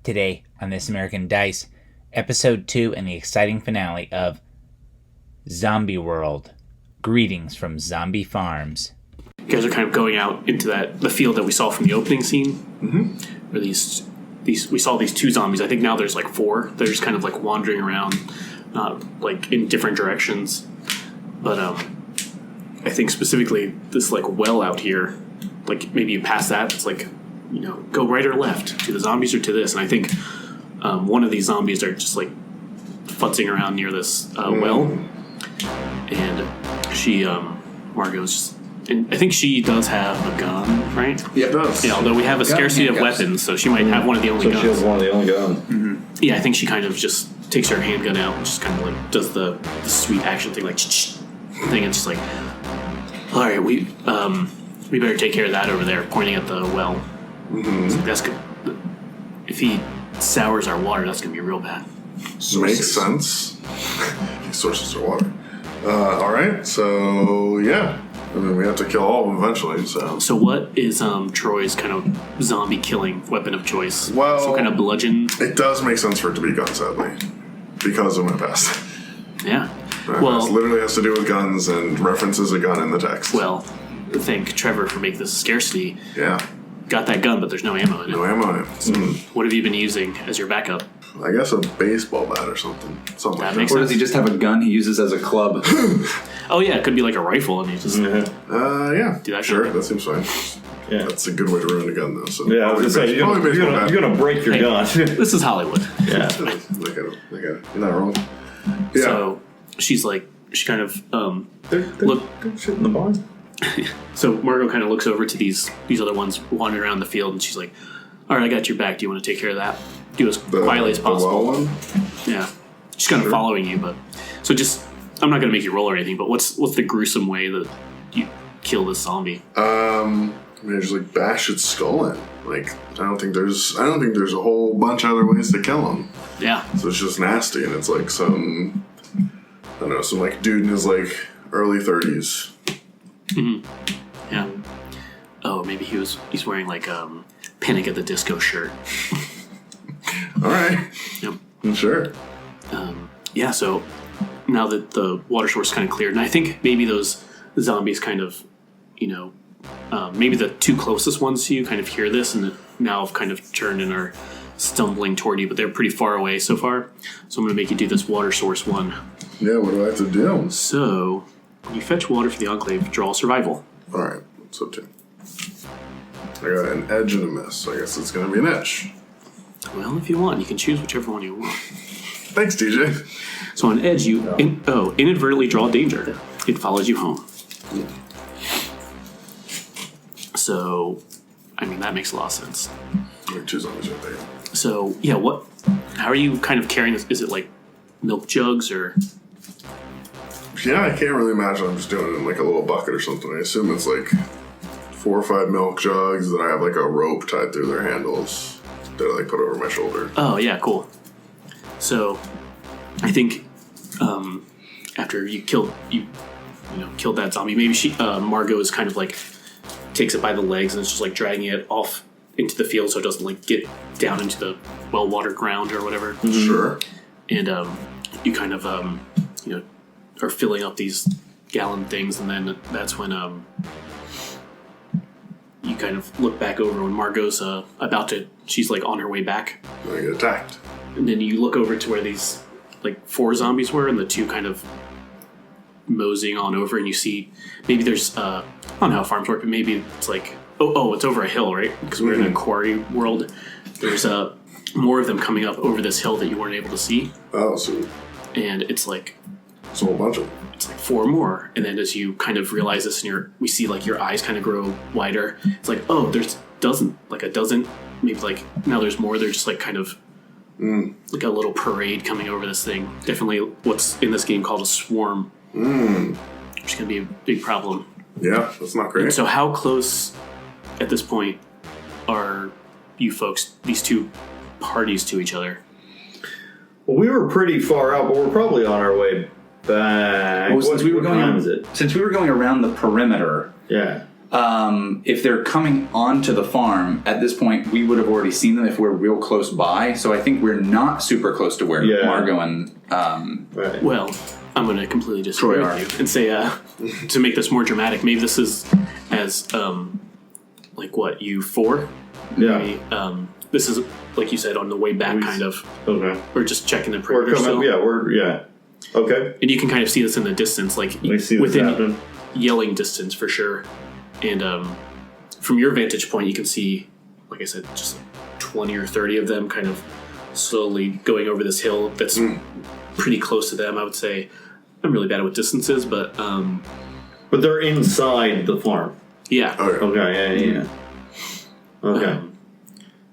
Today on This American Dice, Episode 2 and the exciting finale of Zombie World. Greetings from Zombie Farms. You guys are kind of going out into the field that we saw from the opening scene. Mm-hmm. Where we saw these two zombies. I think now there's like four. They're just kind of like wandering around, like in different directions. But I think specifically this like well out here, like maybe you pass that, it's like, you know, go right or left to the zombies or to this. And I think one of these zombies are just like futzing around near this well. And she, Margot's just, and I think she does have a gun, right? Yeah, it does. Yeah, although we have a scarcity of weapons, so she might have one of the only guns. She has one of the only guns. Mm-hmm. Yeah, I think she kind of just takes her handgun out and just kind of like does the sweet action thing, like thing. It's just like, all right, we better take care of that over there, pointing at the well. Mm-hmm. Like, that's good. If he sours our water, that's gonna be real bad. Makes sense. Sources of water. All right, so yeah. I mean, we have to kill all of them eventually, so... So what is Troy's kind of zombie-killing weapon of choice? Well... Some kind of bludgeon? It does make sense for it to be guns, sadly. Because of my past. Yeah. Well... It literally has to do with guns and references a gun in the text. Well, thank Trevor for making this scarcity. Yeah. Got that gun, but there's no ammo in it. No ammo in it. So what have you been using as your backup? I guess a baseball bat or something. Something That like makes that. Or does he just have a gun he uses as a club? Oh, yeah, it could be like a rifle, and you just... Yeah. Do that sure, shit. that seems fine. Yeah. That's a good way to ruin a gun, though. So Yeah, I was going to say, you're going to break your gun. This is Hollywood. Yeah. You're not wrong. Yeah. So she's like, she kind of They're shit in the barn. So Margot kind of looks over to these other ones wandering around the field, and she's like, all right, I got your back. Do you want to take care of that? Do as quietly as possible. The well one? Yeah. She's kind of following you, but... So just... I'm not going to make you roll or anything, but what's the gruesome way that you kill this zombie? I mean, just like bash its skull in. Like, I don't think there's a whole bunch of other ways to kill him. Yeah. So it's just nasty, and it's like some, I don't know, some like dude in his like early 30s. Mm-hmm. Yeah. Oh, maybe he's wearing like Panic at the Disco shirt. All right. Yep. Sure. Yeah. So now that the water source kind of cleared, and I think maybe those zombies kind of, you know, maybe the two closest ones to you kind of hear this and now have kind of turned and are stumbling toward you, but they're pretty far away so far. So I'm going to make you do this water source one. Yeah. What do I have to do? So when you fetch water for the Enclave, draw survival. All right. So two. I got an edge and a miss, so I guess it's going to be an edge. Well, if you want, you can choose whichever one you want. Thanks, DJ. So on edge, you inadvertently draw danger. It follows you home. So, I mean, that makes a lot of sense. There are two zombies right there. So, yeah, how are you kind of carrying this? Is it like milk jugs or? Yeah, I can't really imagine I'm just doing it in like a little bucket or something. I assume it's like 4 or 5 milk jugs that I have like a rope tied through their handles that I like put over my shoulder. Oh, yeah, cool. So, I think after you killed that zombie, maybe Margot is kind of like takes it by the legs and is just like dragging it off into the field so it doesn't like get down into the well-watered ground or whatever. Mm-hmm. Sure. And you kind of are filling up these gallon things, and then that's when you kind of look back over when Margot's she's like on her way back. I get attacked. And then you look over to where these like 4 zombies were, and the 2 kind of moseying on over, and you see maybe there's I don't know how farms work, but maybe it's like it's over a hill, right? Because we're in a quarry world. There's more of them coming up over this hill that you weren't able to see. Oh, so and it's like a whole bunch of them. It's like 4 more, and then as you kind of realize this, and we see like your eyes kind of grow wider. It's like, oh, there's a dozen, maybe like now there's more. They're just like kind of like a little parade coming over this thing. Definitely what's in this game called a swarm, which is going to be a big problem. Yeah, that's not great. And so how close at this point are you folks, these 2 parties, to each other? Well, we were pretty far out, but we're probably on our way back. Well, since we were going around the perimeter, yeah, If they're coming onto the farm, at this point, we would have already seen them if we're real close by. So I think we're not super close to where Margot and... Right. Well, I'm going to completely disagree with you and say, to make this more dramatic, maybe this is as, you 4? Yeah. Maybe, this is, like you said, on the way back, kind of. Okay. We're just checking the We're perimeter coming. still. Okay. And you can kind of see this in the distance, like We see this within happening. yelling distance for sure. And from your vantage point, you can see, like I said, just 20 or 30 of them kind of slowly going over this hill that's pretty close to them, I would say. I'm really bad with distances, but... But they're inside the farm. yeah. Okay, yeah. Okay.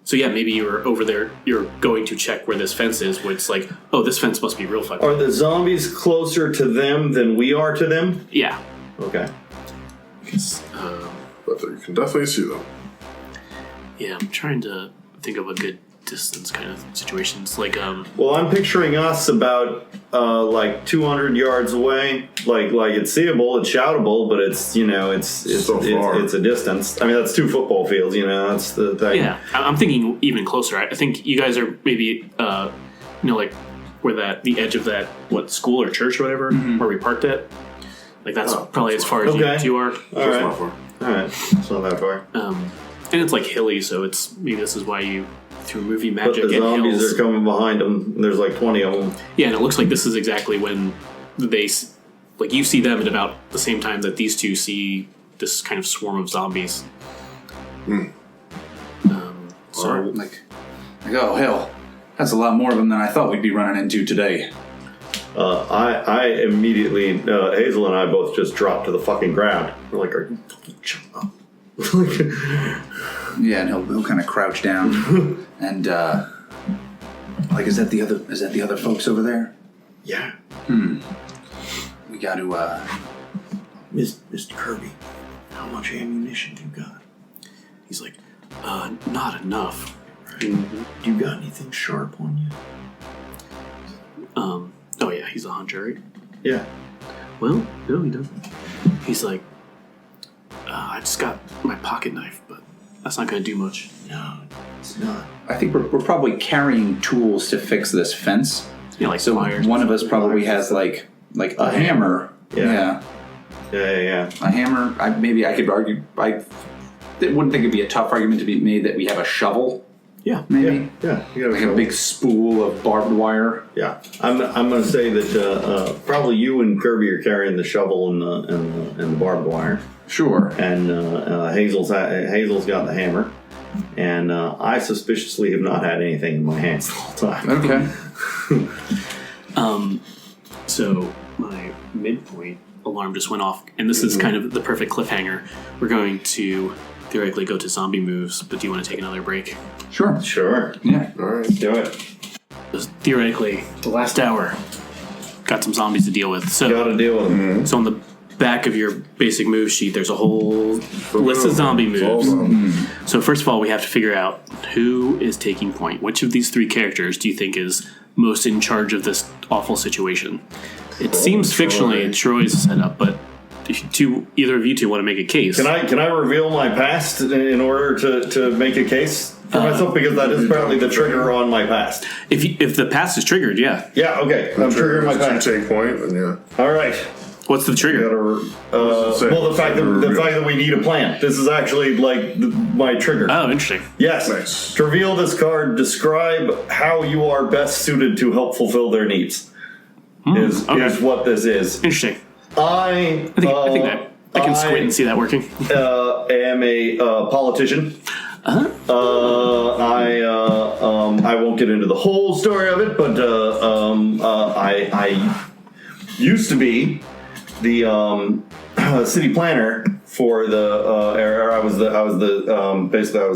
So yeah, maybe you're over there, you're going to check where this fence is, where it's like, oh, this fence must be real fucking... Are the zombies closer to them than we are to them? Yeah. Okay. But you can definitely see them. Yeah, I'm trying to think of a good distance kind of situations. Like, Well, I'm picturing us about 200 yards away. Like it's seeable, it's shoutable, but it's So far. it's a distance. I mean, that's 2 football fields. That's the thing. yeah, I'm thinking even closer. I think you guys are maybe, like where the edge of that, school or church or whatever, where we parked at. Like that's probably as far as you are. All right. Not far. All right. It's not that far. And it's like hilly, so it's maybe this is why you through movie But magic the and zombies hills. are coming behind them. There's like 20 of them. Yeah, and it looks like this is exactly when you see them at about the same time that these two see this kind of swarm of zombies. So, oh, hell. That's a lot more of them than I thought we'd be running into today. I immediately, Hazel and I both just dropped to the fucking ground. We're like, are you fucking shut up? Yeah, and he'll kind of crouch down. And, is that the other folks over there? Yeah. We got to, Mr. Kirby, how much ammunition you got? He's like, not enough. You got anything sharp on you? Oh yeah, he's a hunter, right? Yeah. Well, no, he doesn't. He's like, I just got my pocket knife, but that's not going to do much. No, it's not. I think we're probably carrying tools to fix this fence. Yeah, like So wires. one of us probably has like a hammer. Yeah. Yeah. Yeah. A hammer. I could argue. I wouldn't think it'd be a tough argument to be made that we have a shovel. Yeah. Maybe. Yeah. You Like a big spool of barbed wire. Yeah. I'm going to say that probably you and Kirby are carrying the shovel and the barbed wire. Sure. And Hazel's got the hammer. And I suspiciously have not had anything in my hands the whole time. Okay. So my midpoint alarm just went off, and this is kind of the perfect cliffhanger. We're going to theoretically go to zombie moves, but do you want to take another break? Sure. Sure. Yeah. All right. Do it. Just theoretically, the last hour, got some zombies to deal with. So, Got to deal with them. so on the back of your basic move sheet, there's a whole list of zombie moves. So first of all, we have to figure out who is taking point. Which of these 3 characters do you think is most in charge of this awful situation? It seems fictionally Troy's set up, but if either of you two want to make a case. Can I reveal my past in order to make a case for myself? Because that is apparently the trigger on my past. If the past is triggered, yeah. Yeah, okay. I'm triggering my past. You take point, and yeah. All right. What's the trigger? The fact that we need a plan. This is actually like my trigger. Oh, interesting. Yes. Nice. To reveal this card, describe how you are best suited to help fulfill their needs. Is what this is. Interesting. I think that I can squint and see that working. Am a politician. I won't get into the whole story of it, but I used to be the city planner for the. I was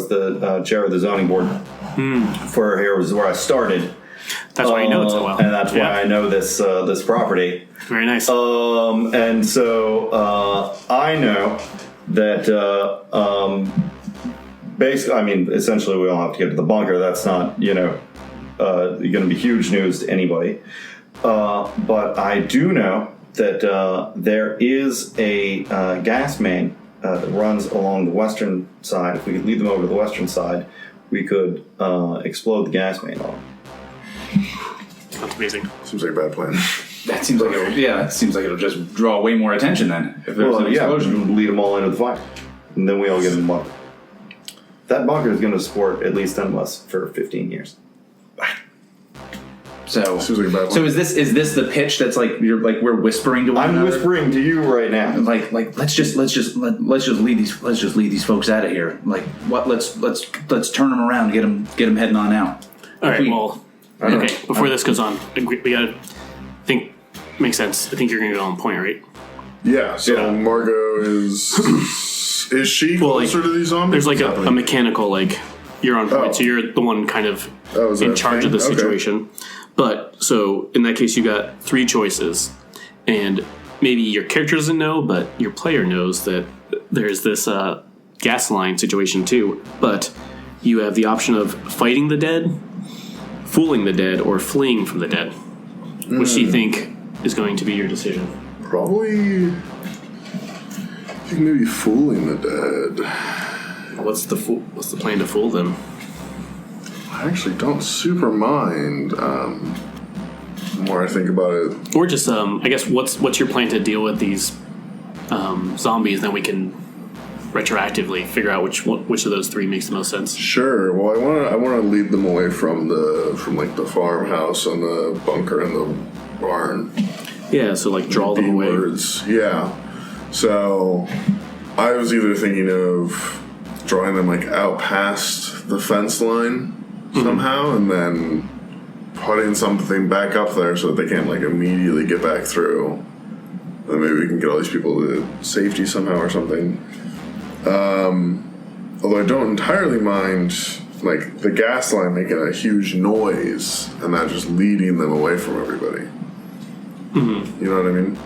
the chair of the zoning board for here was where I started. That's why you know it so well, and that's why I know this property. Very nice. And so I know that basically, I mean, essentially, we all have to get to the bunker. That's not, going to be huge news to anybody. But I do know that there is a gas main that runs along the western side. If we could lead them over to the western side, we could explode the gas main on them. That's amazing. Seems like a bad plan. That seems like it seems like it'll just draw way more attention then if there's an explosion. We'll lead them all into the fire, and then we all get in the bunker. That bunker is going to support at least 10 of us for 15 years. So, Seems like a bad plan. so is this the pitch that's like we're whispering to one another? I'm whispering to you right now. Like let's just lead these folks out of here. Like what? Let's turn them around, get them heading on out. All right. Well, okay. Before this goes on, we gotta think. Makes sense. I think you're gonna go on point, right? Yeah, so Margot is she closer to these zombies? There's like a mechanical, like, you're on point, so you're the one kind of in charge of the situation. But, so, in that case, you got 3 choices, and maybe your character doesn't know, but your player knows that there's this gas line situation too. But you have the option of fighting the dead, fooling the dead, or fleeing from the dead. Which do you think is going to be your decision? Probably, I think maybe fooling the dead. What's the plan to fool them? I actually don't super mind. The more I think about it, Or just I guess what's your plan to deal with these zombies? Then we can retroactively figure out which of those 3 makes the most sense. sure. Well, I want to lead them away from the farmhouse and the bunker and the barn. Yeah, so like draw them away. Words. Yeah. So I was either thinking of drawing them like out past the fence line somehow, and then putting something back up there so that they can't like immediately get back through. And maybe we can get all these people to safety somehow or something. Although I don't entirely mind like the gas line making a huge noise and that just leading them away from everybody. You know what I mean?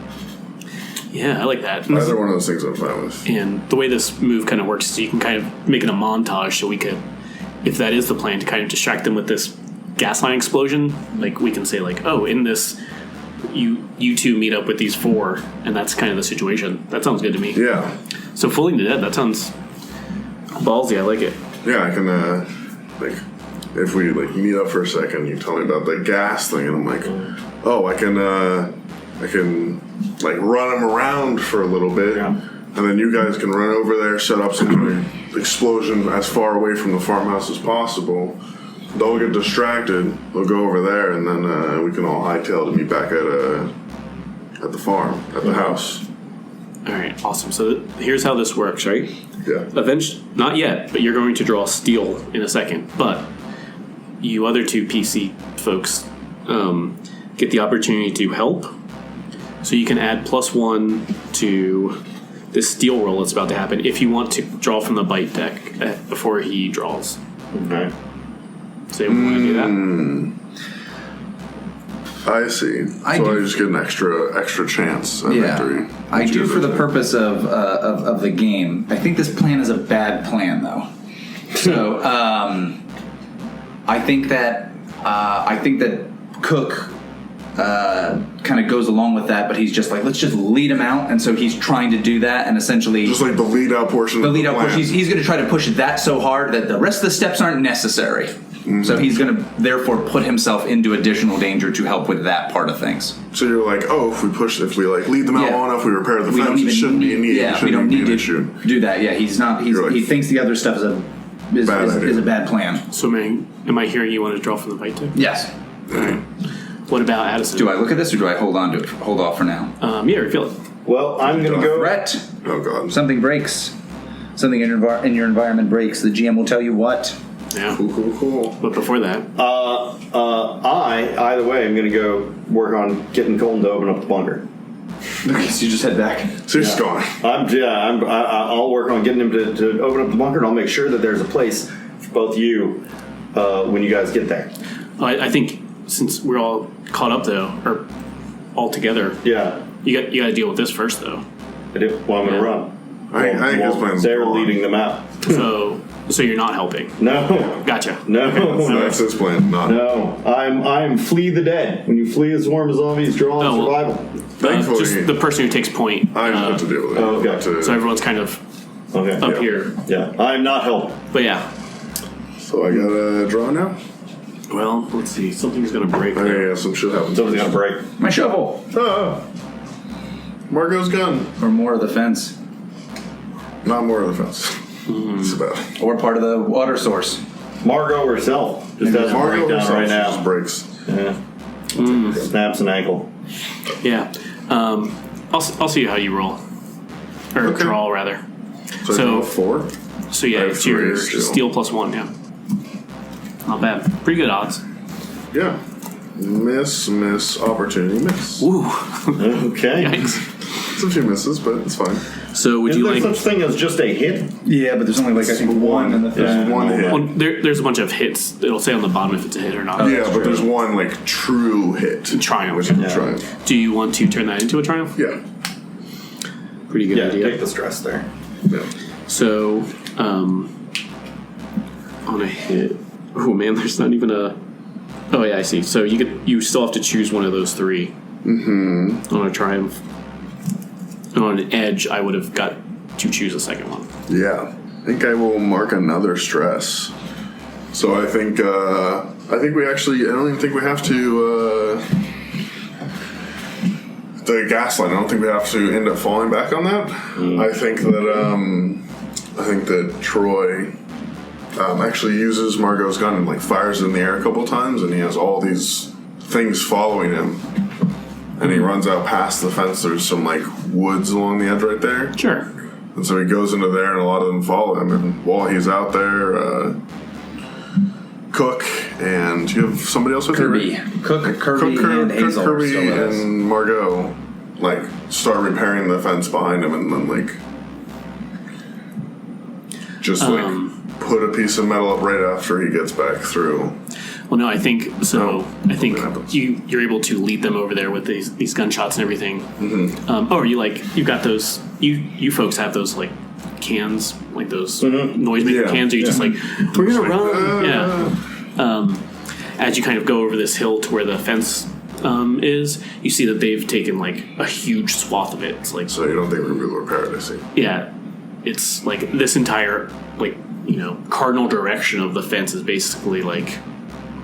Yeah, I like that. Either one of those things I'm fine with. And the way this move kind of works is you can kind of make it a montage, so we could, if that is the plan, to kind of distract them with this gas line explosion. Like we can say like, oh, in this, you 2 meet up with these 4, and that's kind of the situation. That sounds good to me. Yeah. So fooling the dead, that sounds ballsy. I like it. Yeah, I can, like, if we, like, meet up for a second, you tell me about the gas thing, and I'm like, oh, I can, like, run them around for a little bit, and then you guys can run over there, set up some kind of explosion as far away from the farmhouse as possible. They'll get distracted, they'll go over there, and then we can all hightail to meet back at the farm, at the house. All right, awesome. So here's how this works, right? Yeah. Eventually, not yet, but you're going to draw steel in a second. But you other 2 PC folks get the opportunity to help. So you can add +1 to this steel roll that's about to happen if you want to draw from the bite deck before he draws. Okay. So you want to do that? I see. I just get an extra chance at victory. I do for the purpose of the game. I think this plan is a bad plan, though. So I think that Cook kind of goes along with that, but he's just like, let's just lead him out, and so he's trying to do that, and essentially just like the lead out portion. He's going to try to push that so hard that the rest of the steps aren't necessary. Mm-hmm. So he's going to therefore put himself into additional danger to help with that part of think. So you're like, oh, if we like lead them out long enough, we repair the fence, it shouldn't be a need. Yeah, we don't need to do that. Yeah, he's not. He thinks the other stuff is a bad plan. So, am I hearing you want to draw from the bite deck? Yes. All right. What about Adison? Do I look at this or do I hold on to it? Hold off for now. Yeah, reveal it. Well, I'm going to go. Threat. Oh God. Something breaks. Something in your environment breaks. The GM will tell you what. Yeah. Cool. But before that, either way, I'm going to go work on getting Colton to open up the bunker. Okay, so you just head back. So he's gone. I'll work on getting him to open up the bunker, and I'll make sure that there's a place for both you when you guys get there. I think since we're all caught up though, or all together, you got to deal with this first though. I do. Well, I'm going to run. I think his plan's they're leading them out. So you're not helping. No. Gotcha. No. So that's his plan. No. I'm flee the dead. When you flee a swarm of zombies, draw on survival. Thankfully, just the person who takes point. I have to deal with it. Okay. So everyone's kind of Okay. up here. Yeah, I'm not helping. But yeah. So I gotta draw now? Well, let's see. Something's gonna break. Okay, yeah, some shit happens. Something's gonna break. My shovel! Oh. Margot's gun. Or more of the fence. Not more of the fence. It's bad. Or part of the water source. Margot herself just has a Margot breakdown herself right just now. breaks. Yeah. Snaps an ankle. Yeah. I'll see how you roll. Or Okay. draw, rather. So, I So- draw 4. So yeah, I have it's your 3 still. steel +1, yeah. Not bad. Pretty good odds. Yeah. Miss, opportunity, miss. Ooh. Okay. Yikes. It's a few misses, but it's fine. So would Is you there like... such thing as just a hit? Yeah, but there's only like, I think, one in the There's one hit. Well, there's a bunch of hits. It'll say on the bottom if it's a hit or not. Yeah, but there's one like true hit. Triumph. Which is Yeah. triumph. Do you want to turn that into a triumph? Yeah. Pretty good Yeah, idea. take the stress there. Yeah. So, on a hit... Oh man, there's not even a... Oh yeah, I see. So you still have to choose one of those 3. Mm-hmm. On a triumph. And on an edge, I would have got to choose a second one. Yeah. I think I will mark another stress. So I think we actually, I don't even think we have to, the gas line, I don't think we have to end up falling back on that. I think that Troy actually uses Margot's gun and like fires it in the air a couple times, and he has all these things following him. And he runs out past the fence. There's some like woods along the edge right there. Sure. And so he goes into there, and a lot of them follow him. And while he's out there, Cook and you have somebody else with Kirby. you, right? Kirby, and Hazel. Kirby are still with us. and Margot like start repairing the fence behind him, and then like just like put a piece of metal up right after he gets back through. Well, no, I think so. No. I think What happens? you're able to lead them over there with these gunshots and everything. Mm-hmm. Or you've got those. You folks have those like cans, like those noise making Yeah. cans. Or you just like we're gonna run. Yeah. As you kind of go over this hill to where the fence is, you see that they've taken like a huge swath of it. It's like So you don't think we're going to repair it, I see. yeah, it's like this entire like cardinal direction of the fence is basically like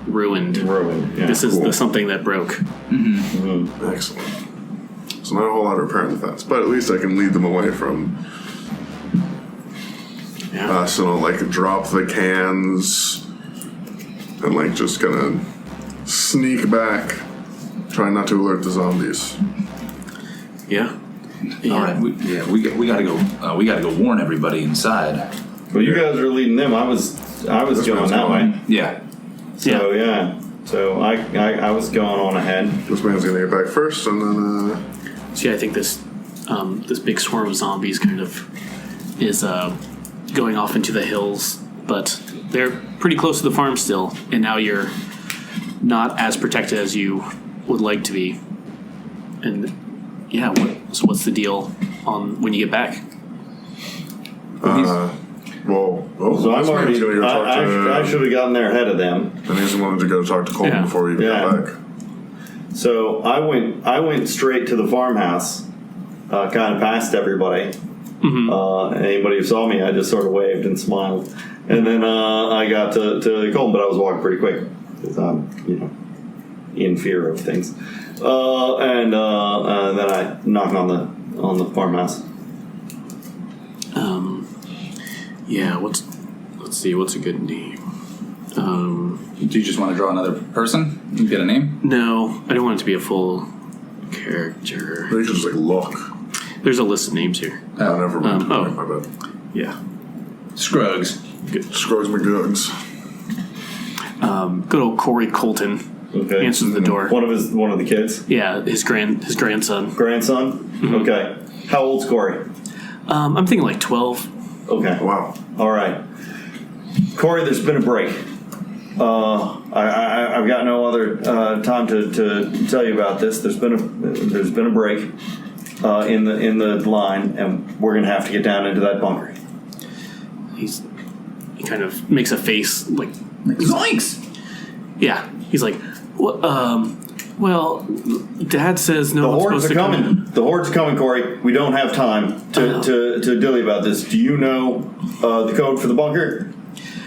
ruined. Yeah. This is cool. the something that broke. Excellent. So not a whole lot of repairing the fence, but at least I can lead them away from Yeah. so like drop the cans and like just gonna sneak back, try not to alert the zombies. Yeah. All right, we gotta go. We gotta go warn everybody inside. Well, you guys are leading them. I was This going man's that going. way. Yeah. So yeah. So I was going on ahead. This man's gonna get back first, and then See, I think this this big swarm of zombies kind of is going off into the hills, but they're pretty close to the farm still, and now you're not as protected as you would like to be. And yeah, what's the deal on when you get back? well, So I'm this man's already. gonna go talk I should have gotten there ahead of them. And he's wanted to go talk to Colton Yeah. before he even Yeah. got back. So I went straight to the farmhouse, kind of past everybody. Anybody who saw me, I just sort of waved and smiled, and then I got to Colton, but I was walking pretty quick because I'm in fear of things. And then I knocked on the farmhouse. Yeah, let's see, what's a good name? Do you just want to draw another person? You get a name? No, I don't want it to be a full character. You should just like look. There's a list of names here. Oh, never mind. oh. My bad. Yeah. Scruggs. Scruggs McGugs. Good old Corey Colton Okay. answers the door. One of the kids. Yeah, his grandson. Grandson. Okay. How old's Corey? I'm thinking like 12. Okay. Wow. All right. Corey, there's been a break. I've got no other time to tell you about this. There's been a break in the line, and we're gonna have to get down into that bunker. He kind of makes a face like Zoinks! yeah. He's like, what? Well, Dad says no The one's hordes supposed are to come coming. The hordes are coming, Corey. We don't have time to dilly about this. Do you know the code for the bunker?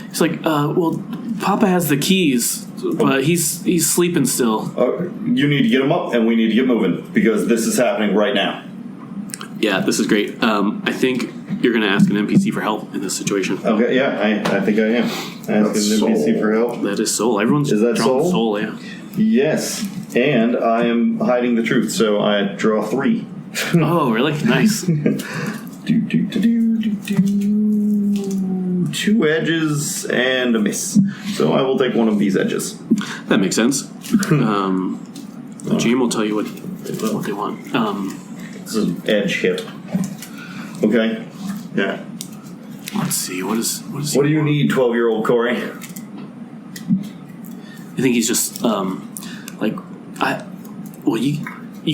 He's like, well, Papa has the keys, but he's sleeping still. You need to get him up, and we need to get moving, because this is happening right now. Yeah, this is great. I think you're going to ask an NPC for help in this situation. Okay, yeah, I think I am. Asking an NPC for help. That is soul. Everyone's Is that drawn soul? Yeah. Yes, and I am hiding the truth, so I draw 3. Oh, really? Nice. 2 edges and a miss. So I will take one of these edges. That makes sense. The GM will tell you what they want. This is an edge hit. Okay. Yeah. Let's see. What is? What do you need, 12-year-old Corey? I think he's just Well, you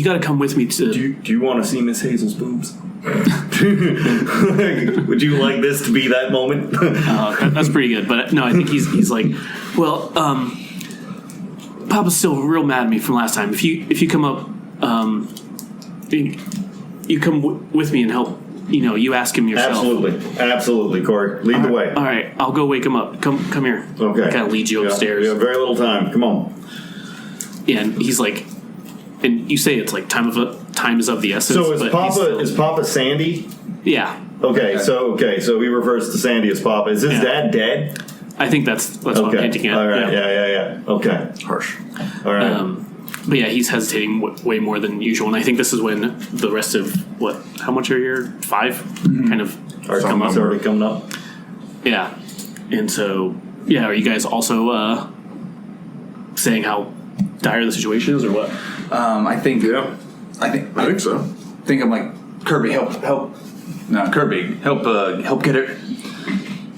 got to come with me to. Do you want to see Miss Hazel's boobs? Would you like this to be that moment? That's pretty good, but no, I think he's like, well, Papa's still real mad at me from last time. If you come up, you come with me and help. You ask him yourself. Absolutely, Corey. Lead the way. All right, I'll go wake him up. Come here. Okay. I kind of lead you upstairs. We have very little time. Come on. Yeah, and he's like, and you say it's like time is of the essence. So but is Papa Sandy? Yeah. Okay. So he refers to Sandy as Papa. Is his dad dead? I think that's what I'm hinting at. All right. Yeah. Okay. Harsh. All right. But yeah, he's hesitating way more than usual, and I think this is when the rest of how much are your 5 kind of come up. Already coming up. Yeah, and so are you guys also saying how dire the situation is, or what? I think. Yeah. I think so. Think I'm like, Kirby, help. No, Kirby, help get it.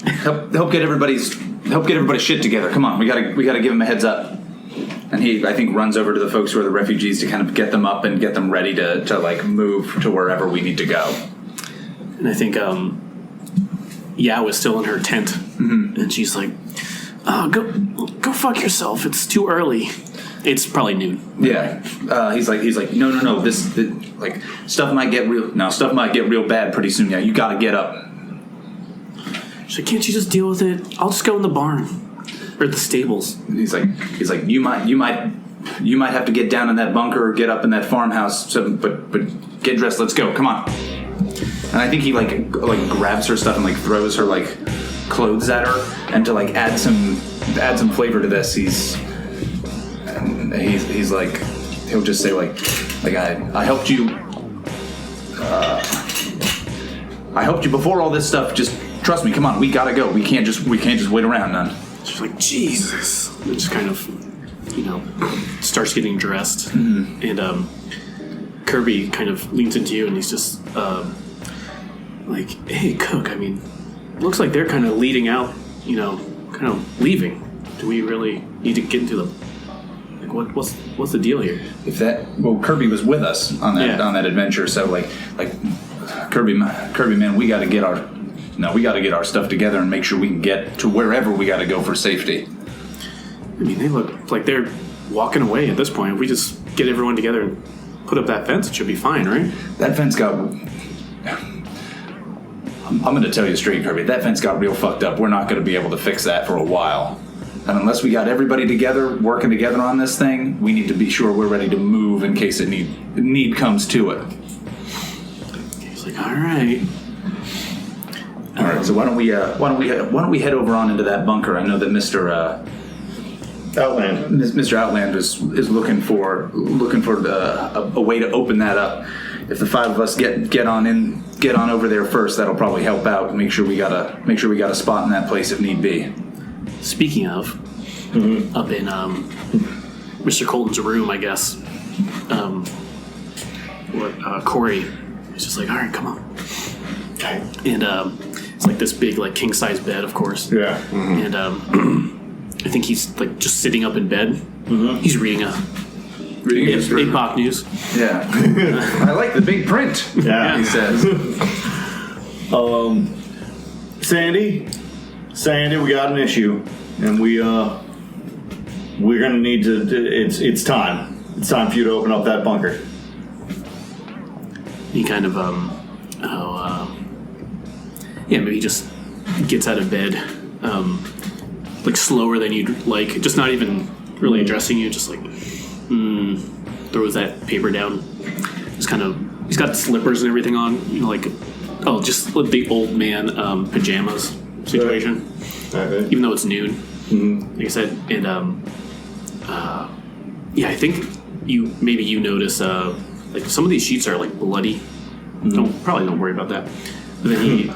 Help get everybody's shit together. Come on, we gotta give him a heads up. And he, I think, runs over to the folks who are the refugees to kind of get them up and get them ready to like move to wherever we need to go. And I think Yao is still in her tent, and she's like, go fuck yourself. It's too early. It's probably noon. Yeah. He's like, no. This like stuff might get real. No, stuff might get real bad pretty soon. Yeah, you got to get up. She's like, can't you just deal with it? I'll just go in the barn. Or the stables. He's like, you might have to get down in that bunker or get up in that farmhouse. So, but get dressed. Let's go. Come on. And I think he like grabs her stuff and like throws her like clothes at her, and to like add some flavor to this, he's like, he'll just say like I helped you. I helped you before all this stuff. Just trust me. Come on. We gotta go. We can't just wait around, none. She's like, Jesus. And just kind of, starts getting dressed. Mm-hmm. And Kirby kind of leans into you, and he's just like, hey, Cook, looks like they're kind of leading out, kind of leaving. Do we really need to get into them? Like, what's the deal here? Kirby was with us on that adventure, so like Kirby, man, we got to get our stuff together and make sure we can get to wherever we got to go for safety. They look like they're walking away at this point. If we just get everyone together and put up that fence, it should be fine, right? That fence got... I'm going to tell you straight, Kirby. That fence got real fucked up. We're not going to be able to fix that for a while. And unless we got everybody together, working together on this thing, we need to be sure we're ready to move in case need comes to it. He's like, all right. All right, so why don't we head over on into that bunker? I know that Mr. Outland is looking for a way to open that up. If the 5 of us get on over there first, that'll probably help out and make sure we got a spot in that place if need be. Speaking of, up in Mr. Colton's room, I guess. Corey is just like, all right, come on. Okay. And it's like this big, like, king-size bed, of course. Yeah. Mm-hmm. And I think he's like just sitting up in bed. Mm-hmm. He's reading APOC news. Yeah. I like the big print. Yeah. He says. Sandy, we got an issue, and we're gonna need to. It's time. It's time for you to open up that bunker. He kind of, maybe he just gets out of bed, like slower than you'd like, just not even really addressing you, just like, throws that paper down. Just kind of, he's got slippers and everything on, like, just the old man pajamas situation, Okay. even though it's noon, like I said. And, I think you notice, like some of these sheets are like bloody. Probably don't worry about that. But then he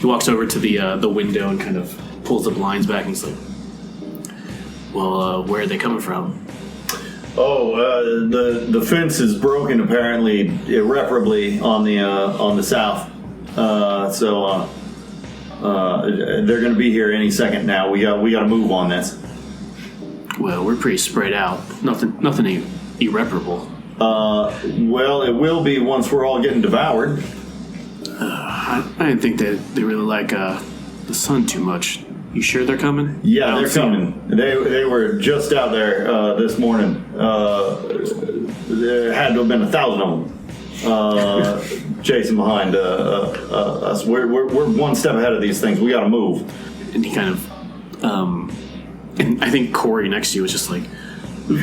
walks over to the window and kind of pulls the blinds back, and he's like, "Well, where are they coming from?" Oh, the fence is broken apparently irreparably on the south. So they're going to be here any second now. We got to move on this. Well, we're pretty spread out. Nothing irreparable. Well, it will be once we're all getting devoured. I didn't think that they really like the sun too much. You sure they're coming? Yeah, they're coming. They were just out there this morning. There had to have been 1,000 of them chasing behind us. We're one step ahead of these things. We got to move. And he kind of, and I think Corey next to you was just like,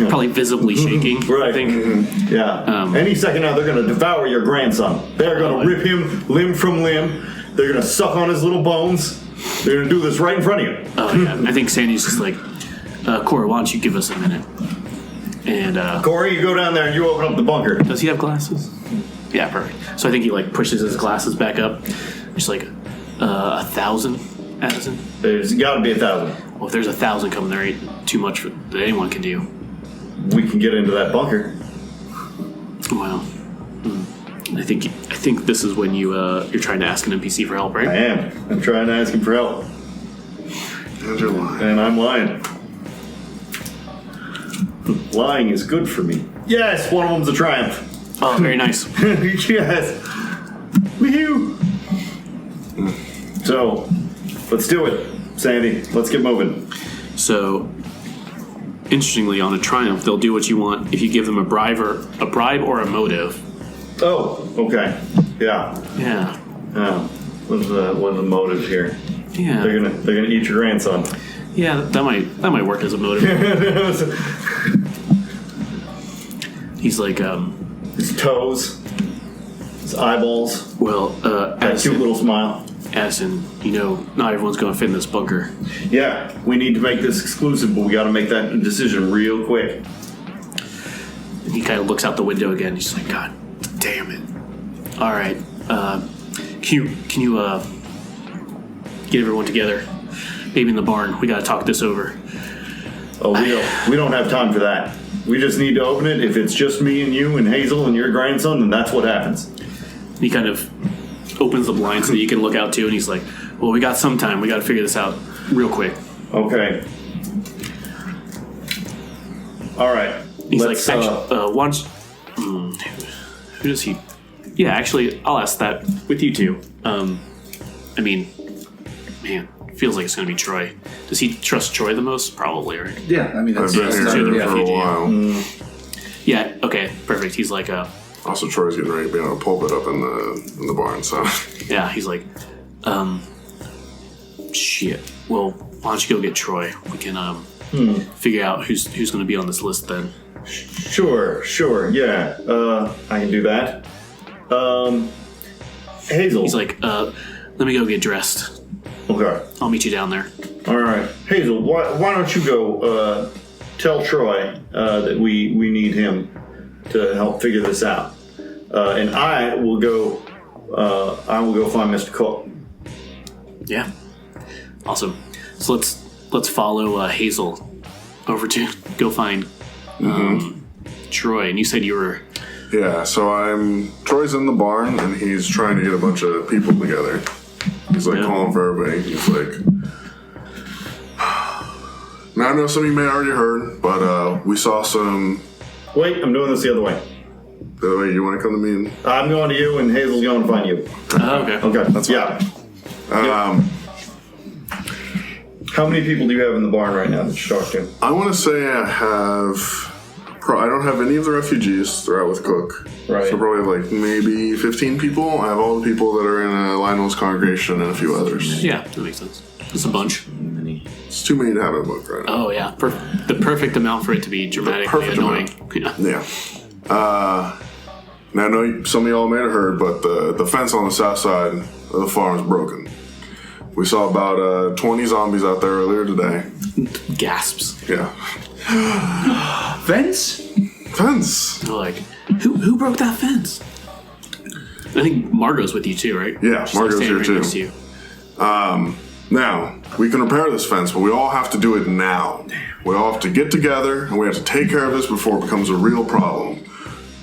probably visibly shaking. Right. I think. Yeah. Any second now, they're going to devour your grandson. They're going to rip him limb from limb. They're going to suck on his little bones. They're going to do this right in front of you. Oh, yeah. I think Sandy's just like, Corey, why don't you give us a minute? And Corey, you go down there and you open up the bunker. Does he have glasses? Yeah, perfect. So I think he like pushes his glasses back up. Just like 1,000, Adison. There's got to be 1,000. Well, if there's 1,000 coming, there ain't too much that anyone can do. We can get into that bunker. Well, I think this is when you're trying to ask an NPC for help, right? I am. I'm trying to ask him for help. And you're lying. And I'm lying. Lying is good for me. Yes, one of them's a triumph. Oh, very nice. Yes. Woohoo! So, let's do it, Sandy. Let's get moving. So, interestingly, on a triumph, they'll do what you want if you give them a bribe or a motive. Oh, okay. Yeah. Yeah. What's the motive here? Yeah. They're gonna eat your grandson. Yeah, that might work as a motive. He's like, His toes, his eyeballs, well, that cute little smile. Adison, not everyone's going to fit in this bunker. Yeah, we need to make this exclusive, but we got to make that decision real quick. And he kind of looks out the window again. He's like, God damn it! All right, can you get everyone together? Maybe in the barn. We got to talk this over. Oh, we don't have time for that. We just need to open it. If it's just me and you and Hazel and your grandson, then that's what happens. And he kind of opens the blind so that you can look out too, and he's like, well, we got some time. We got to figure this out real quick. Okay. All right. He's like, once. Who does he? Yeah, actually, I'll ask that with you two. I mean, man, feels like it's going to be Troy. Does he trust Troy the most? Probably, right? Yeah, I mean, I've that's been here for a while. Yeah. Okay. Perfect. He's like, Also, Troy's getting ready to be on a pulpit up in the barn, so. yeah. He's like, shit. Well, why don't you go get Troy? We can figure out who's going to be on this list then. Sure. Yeah. I can do that. Hazel. He's like, let me go get dressed. Okay. I'll meet you down there. All right. Hazel, why don't you go tell Troy that we need him to help figure this out. And I will go find Mr. Colton. Yeah. Awesome. So let's follow Hazel over to go find Troy. And you said you were... Yeah, so Troy's in the barn, and he's trying to get a bunch of people together. He's like calling for everybody. He's like... Now, I know some of you may already heard, but we saw some... Wait, I'm doing this the other way. The other way, you want to come to me? I'm going to you, and Hazel's going to find you. Okay. Okay, That's fine. Yeah. How many people do you have in the barn right now that you talked to? I want to say I have I don't have any of the refugees. They're out with Cook. Right. So probably like maybe 15 people. I have all the people that are in Lionel's congregation and a few others. Yeah, that makes sense. It's a bunch. It's too many to have in a book right now. Oh yeah, the perfect amount for it to be dramatically annoying. Yeah. Now I know some of y'all may have heard, but the fence on the south side of the farm is broken. We saw about 20 zombies out there earlier today. Gasps. Yeah. Fence? Fence. They're like, who broke that fence? I think Margot's with you too, right? Yeah, She's Margot's standing here too. next to you. Now, we can repair this fence, but we all have to do it now. We all have to get together, and we have to take care of this before it becomes a real problem.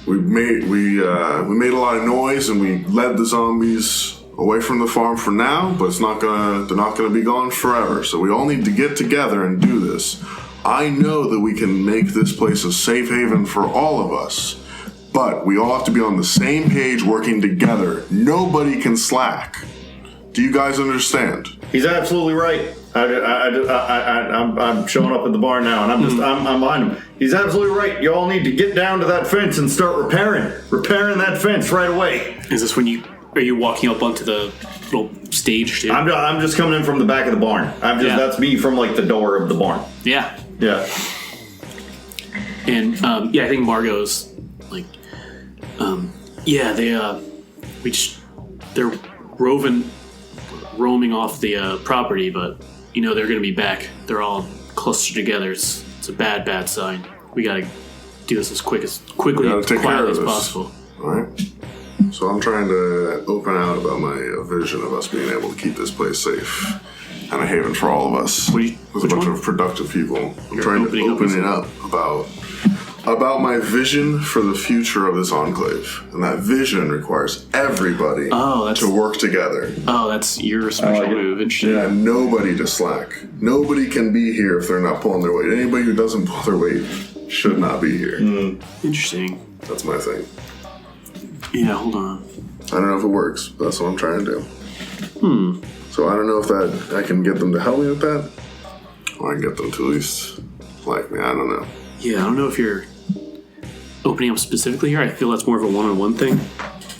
We made a lot of noise, and we led the zombies away from the farm for now, but they're not gonna be gone forever. So we all need to get together and do this. I know that we can make this place a safe haven for all of us, but we all have to be on the same page, working together. Nobody can slack. Do you guys understand? He's absolutely right. I'm showing up at the barn now, and I'm behind him. He's absolutely right. You all need to get down to that fence and start repairing that fence right away. Is this when are you walking up onto the little stage too? I'm just coming in from the back of the barn. That's me from like the door of the barn. Yeah. Yeah. And I think Margot's like, they're roaming off the property, but they're going to be back. They're all clustered together. It's a bad sign. We got to do this as quickly and quietly as possible. All right. So I'm trying to open out about my vision of us being able to keep this place safe and a haven for all of us. With a bunch of productive people. I'm trying to open it up about my vision for the future of this enclave. And that vision requires everybody to work together. Oh, that's your special move. Interesting. Yeah, nobody to slack. Nobody can be here if they're not pulling their weight. Anybody who doesn't pull their weight should not be here. Interesting. That's my thing. Yeah, hold on. I don't know if it works, but that's what I'm trying to do. So I don't know if I can get them to help me with that, or I can get them to at least like me. I don't know. Yeah, I don't know if you're opening up specifically here. I feel that's more of a one-on-one thing.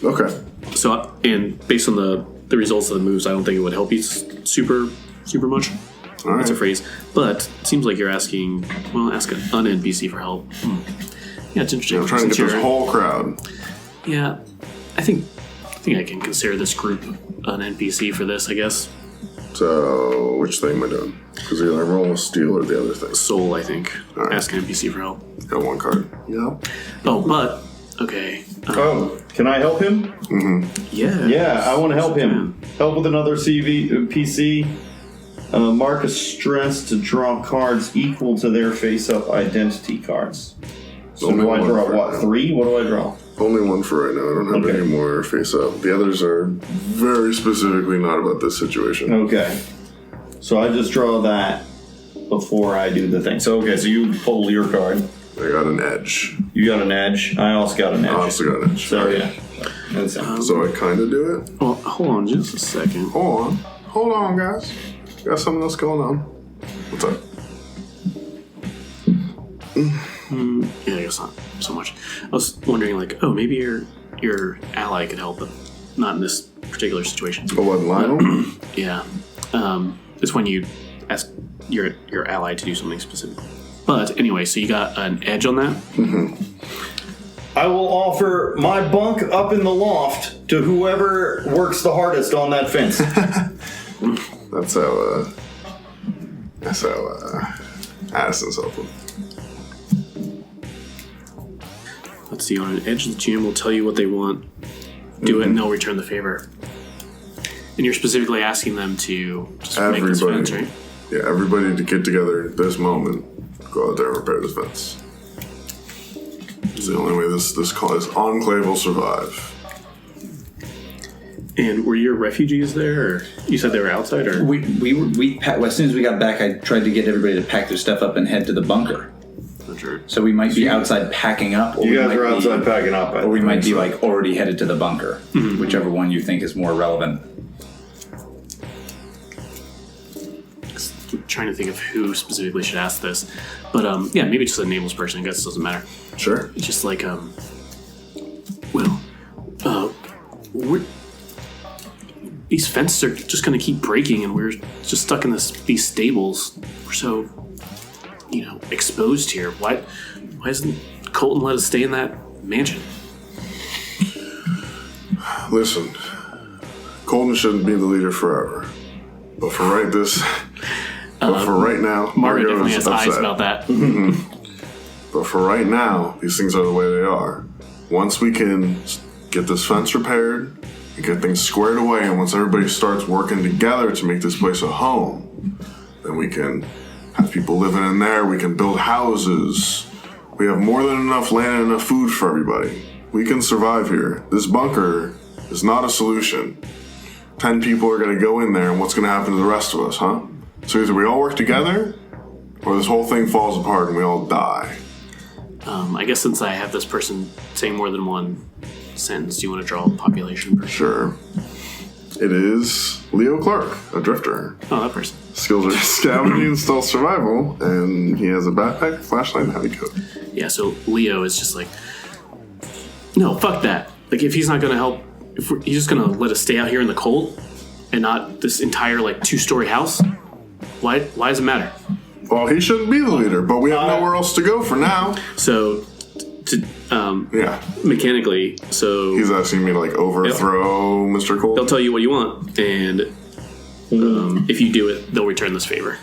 Okay. So, and based on the results of the moves, I don't think it would help you super much. All right. That's a phrase. But it seems like you're asking, ask an NPC for help. Yeah, it's interesting. Yeah, I'm trying to get this whole crowd. Yeah, I think I can consider this group an NPC for this, I guess. So, which thing am I doing? Because either I roll a steal or the other thing. Soul, I think. Right. Ask an NPC for help. Got one card. Yeah. Oh, but, okay. Can I help him? Yeah. Yeah, I want to help him. Help with another PC. Mark a stress to draw cards equal to their face-up identity cards. So Only do I one draw, for what, now. 3? What do I draw? Only one for right now. I don't have Okay. any more face up. The others are very specifically not about this situation. Okay. So I just draw that before I do the thing. So, so you pull your card. I got an edge. You got an edge. I also got an edge. I also got an edge. So, yeah. That's it. So I kind of do it. Well, hold on just a second. Hold on, guys. Got something else going on. What's up? Yeah, I guess not so much. I was wondering, like, maybe your ally could help, but not in this particular situation. Oh, what, Lionel? Yeah. It's when you ask your ally to do something specific. But anyway, so you got an edge on that? I will offer my bunk up in the loft to whoever works the hardest on that fence. That's how Adison's helping. Let's see, on an edge, the GM will tell you what they want. Do it, and they'll return the favor. And you're specifically asking them to just make this fence, right? Yeah, everybody to get together at this moment, go out there and repair this fence. It's the only way this enclave will survive. And were your refugees there, or you said they were outside, or As soon as we got back, I tried to get everybody to pack their stuff up and head to the bunker. not sure. So we might be outside packing up. Or You we guys might are outside be, packing up. Or we might be like already headed to the bunker, whichever one you think is more relevant. trying to think of who specifically should ask this, but yeah, maybe just a nameless person. I guess it doesn't matter. Sure. It's just like these fences are just going to keep breaking, and we're just stuck in these stables. We're so, exposed here. Why doesn't Colton let us stay in that mansion? Listen, Colton shouldn't be the leader forever. But for right now, Margaret definitely is has upset. eyes about that. But for right now, these things are the way they are. Once we can get this fence repaired and get things squared away, and once everybody starts working together to make this place a home, then we can have people living in there. We can build houses. We have more than enough land and enough food for everybody. We can survive here. This bunker is not a solution. 10 people are going to go in there, and what's going to happen to the rest of us, huh? So either we all work together, or this whole thing falls apart and we all die. I guess since I have this person saying more than one sentence, do you want to draw a population person? Sure. It is Leo Clark, a drifter. Oh, that person. Skills are scavenging and stealth survival, and he has a backpack, flashlight, and heavy coat. Yeah, so Leo is just like, no, fuck that. Like, if he's not going to help, he's just going to let us stay out here in the cold and not this entire, 2-story house, why does it matter? Well, he shouldn't be the leader, but we have nowhere else to go for now. So, Yeah. mechanically, so He's asking me to, overthrow Mr. Cole. they'll tell you what you want, and if you do it, they'll return this favor.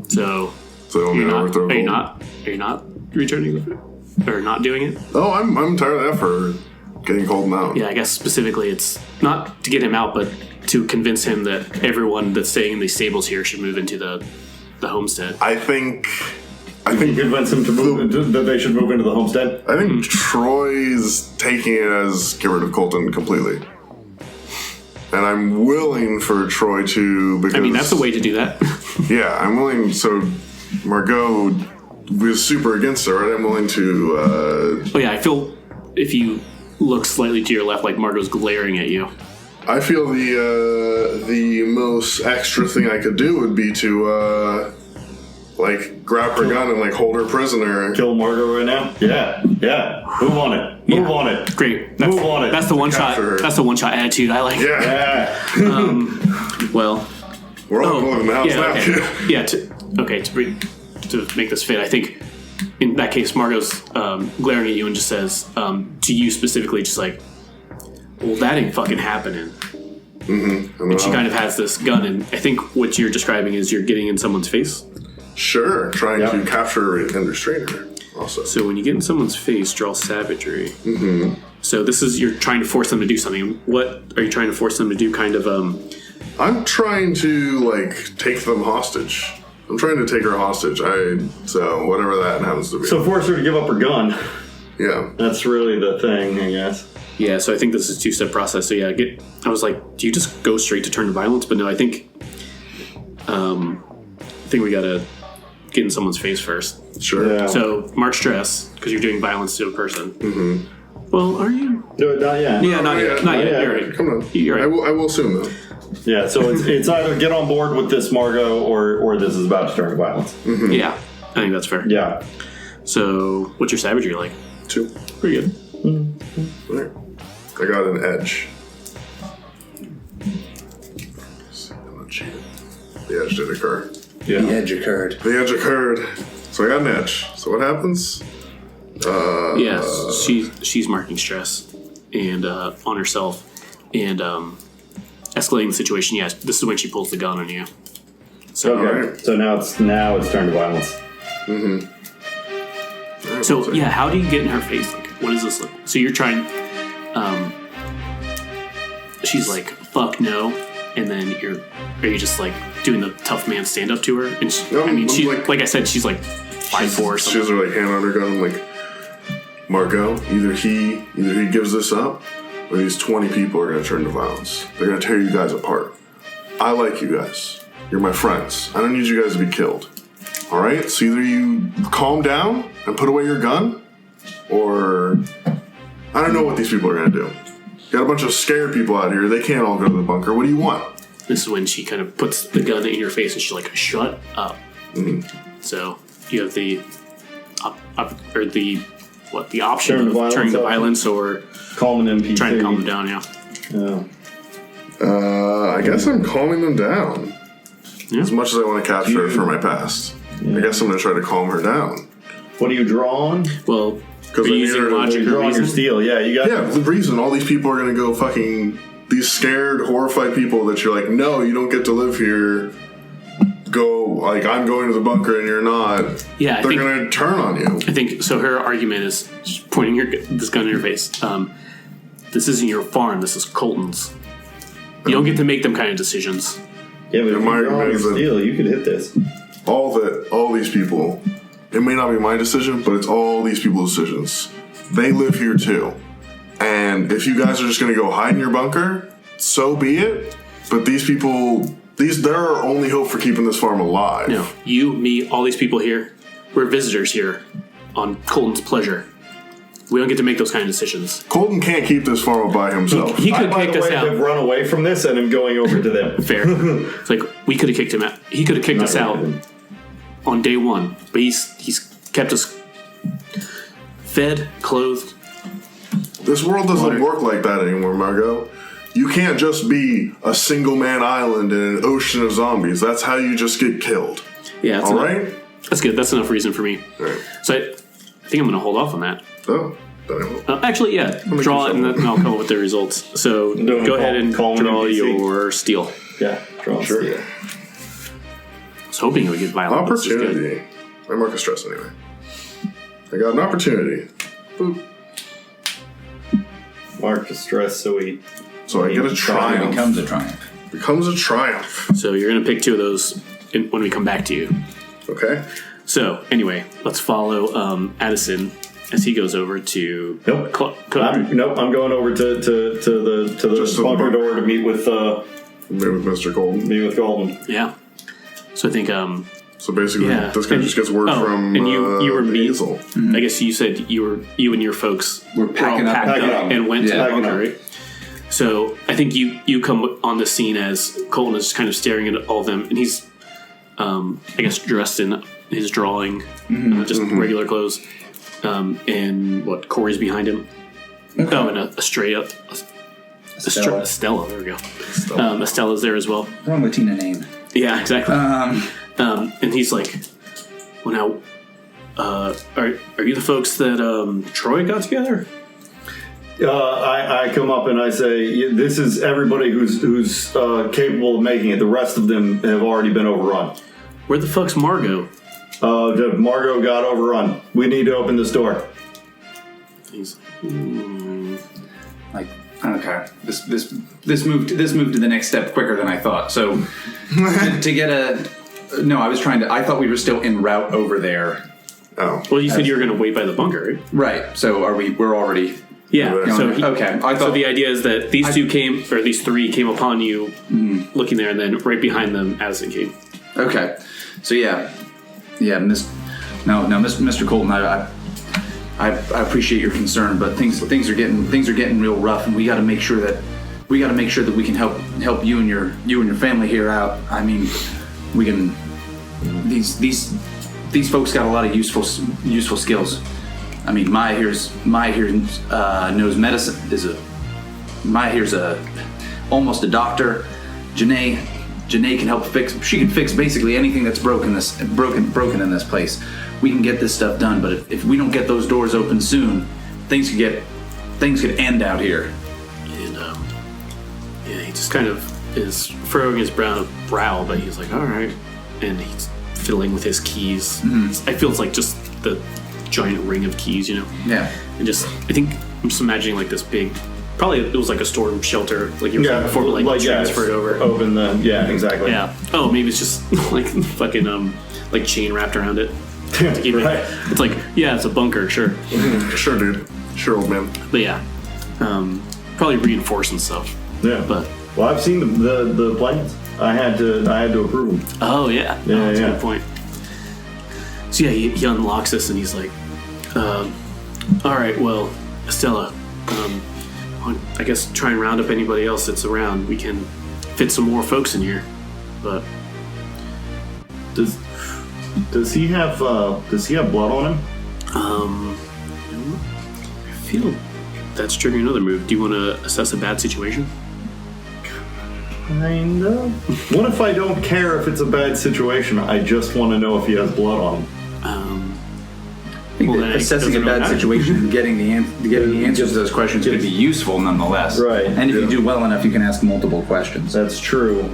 So, So they want me to overthrow are you Cole? not returning the favor? Or not doing it? Oh, I'm entirely up for getting Colton out. Yeah, I guess specifically it's not to get him out, but to convince him that everyone that's staying in these stables here should move into the homestead. I think Convince him to move that they should move into the homestead. I think Troy's taking it as get rid of Colton completely. And I'm willing for Troy to, because... I mean, that's the way to do that. Yeah, I'm willing, so Margot was super against it, right? I'm willing to... Oh yeah, I feel if you look slightly to your left, like Margot's glaring at you. I feel the most extra thing I could do would be to, grab her gun and, hold her prisoner. Kill Margot right now? Yeah. Move on it. Move on it. Great. Move on it. That's the one shot. Capture her. That's the one shot attitude I like. Yeah. Yeah. Well. We're all going in the house Yeah. now. Okay. Yeah. To make this fit, I think in that case, Margot's glaring at you and just says to you specifically, just like, "Well, that ain't fucking happening." Mm-hmm. And she kind of has this gun, and I think what you're describing is you're getting in someone's face. Sure, trying to capture and restrain her also. So when you get in someone's face, draw savagery. Mm-hmm. So this is, you're trying to force them to do something. What are you trying to force them to do? Kind of, I'm trying to, take them hostage. I'm trying to take her hostage. So whatever that happens to be. So force her to give up her gun. Yeah. That's really the thing, I guess. yeah, so I think this is a 2-step process. So yeah, I was like, do you just go straight to turn to violence? But no, I think we gotta get in someone's face first. Sure. Yeah. So mark stress, because you're doing violence to a person. Mm-hmm. Well, are you? No, not yet. Yeah, not yet. Not yet. You're right. Come on. You're right. I will soon, though. Yeah, so it's either get on board with this Margot or this is about to turn to violence. Mm-hmm. Yeah, I think that's fair. Yeah. So what's your savagery like? 2. Pretty good. Mm-hmm. All right. I got an edge. I'm not cheating. The edge did occur. Yeah. The edge occurred. The edge occurred. So I got an edge. So what happens? Yes, she's marking stress and on herself and escalating the situation. Yes, this is when she pulls the gun on you. So, Okay. Alright. So now it's turned to violence. so yeah, how do you get in her face? Like, what does this look? So you're trying. She's like, "Fuck no," and then are you just like doing the tough man stand up to her? And No, I mean, I'm she like- like I said, she's like 5'4" or She something. has her hand on her gun. I'm like, Margot, either he gives this up, or these 20 people are going to turn to violence. They're going to tear you guys apart. I like you guys. You're my friends. I don't need you guys to be killed. All right? So either you calm down and put away your gun, or I don't know what these people are going to do. Got a bunch of scared people out here. They can't all go to the bunker. What do you want? This is when she kind of puts the gun in your face and she's like, "Shut up." So you have the the option Turn of to violence turning to option. violence or Calm an NPC. trying to calm them down. Yeah. Yeah. I guess I'm calming them down. Yeah. As much as I want to capture her for my past. I guess I'm going to try to calm her down. What are you drawing? Well, Because are I you need using her to logic or Drawing your reason? steel. Yeah, you got. Yeah, the reason all these people are going to go fucking... These scared, horrified people that you're like, no, you don't get to live here. Go, like, I'm going to the bunker and you're not. Yeah, I They're think- going to turn on you. I think so. Her argument is she's pointing this gun in your face. This isn't your farm. This is Colton's. You don't get to make them kind of decisions. Yeah, but if my you're drawing your argument is that- steel, you could hit this. All these people, it may not be my decision, but it's all these people's decisions. They live here too. And if you guys are just going to go hide in your bunker, so be it. But these people, they're our only hope for keeping this farm alive. No, you, me, all these people here, we're visitors here on Colton's pleasure. We don't get to make those kind of decisions. Colton can't keep this farm by himself. He could have By kicked the us way, out. have run away from this and him going over to them. Fair. It's like we could have kicked him out. He could have kicked us out on day one, but he's kept us fed, clothed. This world doesn't work like that anymore, Margot. You can't just be a single man island in an ocean of zombies. That's how you just get killed. Yeah, that's All enough. right? That's good. That's enough reason for me. Right. So I think I'm going to hold off on that. Oh, then I will. Actually, yeah, draw it and then I'll come up with the results. So Doing go ahead and call an draw NPC. your steel. Yeah, draw Sure. steel. I was hoping it would get violent. This is good. Opportunity. I mark a stress anyway. I got an opportunity. Boop. Mark the stress, so he. So I get a triumph. Becomes a triumph. Becomes a triumph. So you're going to pick two of those when we come back to you. Okay. So anyway, let's follow Adison as he goes over to. Nope. I'm going over to the Just to the bunker bunker. door to meet with Maybe with Mr. Colton. Colton. Yeah. So I think So basically, Yeah. this guy And- just gets word from and you were me. Hazel. I guess you said you and your folks We're packing all up. Packing up. and went to Yeah. the bunker, Packing right? So I think you come on the scene as Colton is kind of staring at all of them, and he's, I guess, dressed in his drawing, just regular clothes, and what Corey's behind him. Oh, and Estella. Estella. There we go. Estella's there as well. Wrong Latina name. Yeah, exactly. And he's like, "Well, now, are you the folks that Troy got together?" I come up and I say, "This is everybody who's capable of making it. The rest of them have already been overrun. Where the fuck's Margot? Margot got overrun. We need to open this door." He's Like, okay, this moved to the next step quicker than I thought. So to get I thought we were still en route over there. Oh. well. You said you were going to wait by the bunker, right? Right. So we're already. Yeah. Yeah. So Okay. I So thought the idea is that these three came upon you, looking there, and then right behind them, Adison came. Okay. So yeah, Mr. Colton, I appreciate your concern, but things are getting real rough, and we got to make sure that we can help you and your family here out. I mean, we can. These folks got a lot of useful skills. I mean, Maya here knows medicine. Maya here's almost a doctor. Janae can help fix. She can fix basically anything that's broken in this place. We can get this stuff done, but if we don't get those doors open soon, things could end out here. And he just kind of is furrowing his brow, but he's like, all right. And he's fiddling with his keys. I feel it's like just the giant ring of keys, you know? Yeah. And I think I'm just imagining like this big, probably it was like a storm shelter, like you were saying before, but like transferred over. Open the exactly. Yeah. Oh, maybe it's just like fucking like chain wrapped around it. To keep Right. it. It's like, yeah, it's a bunker, sure. Sure, dude. Sure, old man. But yeah, probably reinforce and stuff. Yeah. But Well, I've seen the plans. I had to approve them. oh yeah, Yeah, that's a yeah. good point. So yeah, he unlocks this and he's like, all right, well, Estella, I guess try and round up anybody else that's around. We can fit some more folks in here, but Does he have blood on him? I feel that's triggering another move. Do you want to assess a bad situation? Kinda. What if I don't care if it's a bad situation? I just want to know if he has blood on him. I think that assessing a bad situation and getting the answers to those questions could be useful nonetheless. Right. And if you do well enough, you can ask multiple questions. That's true.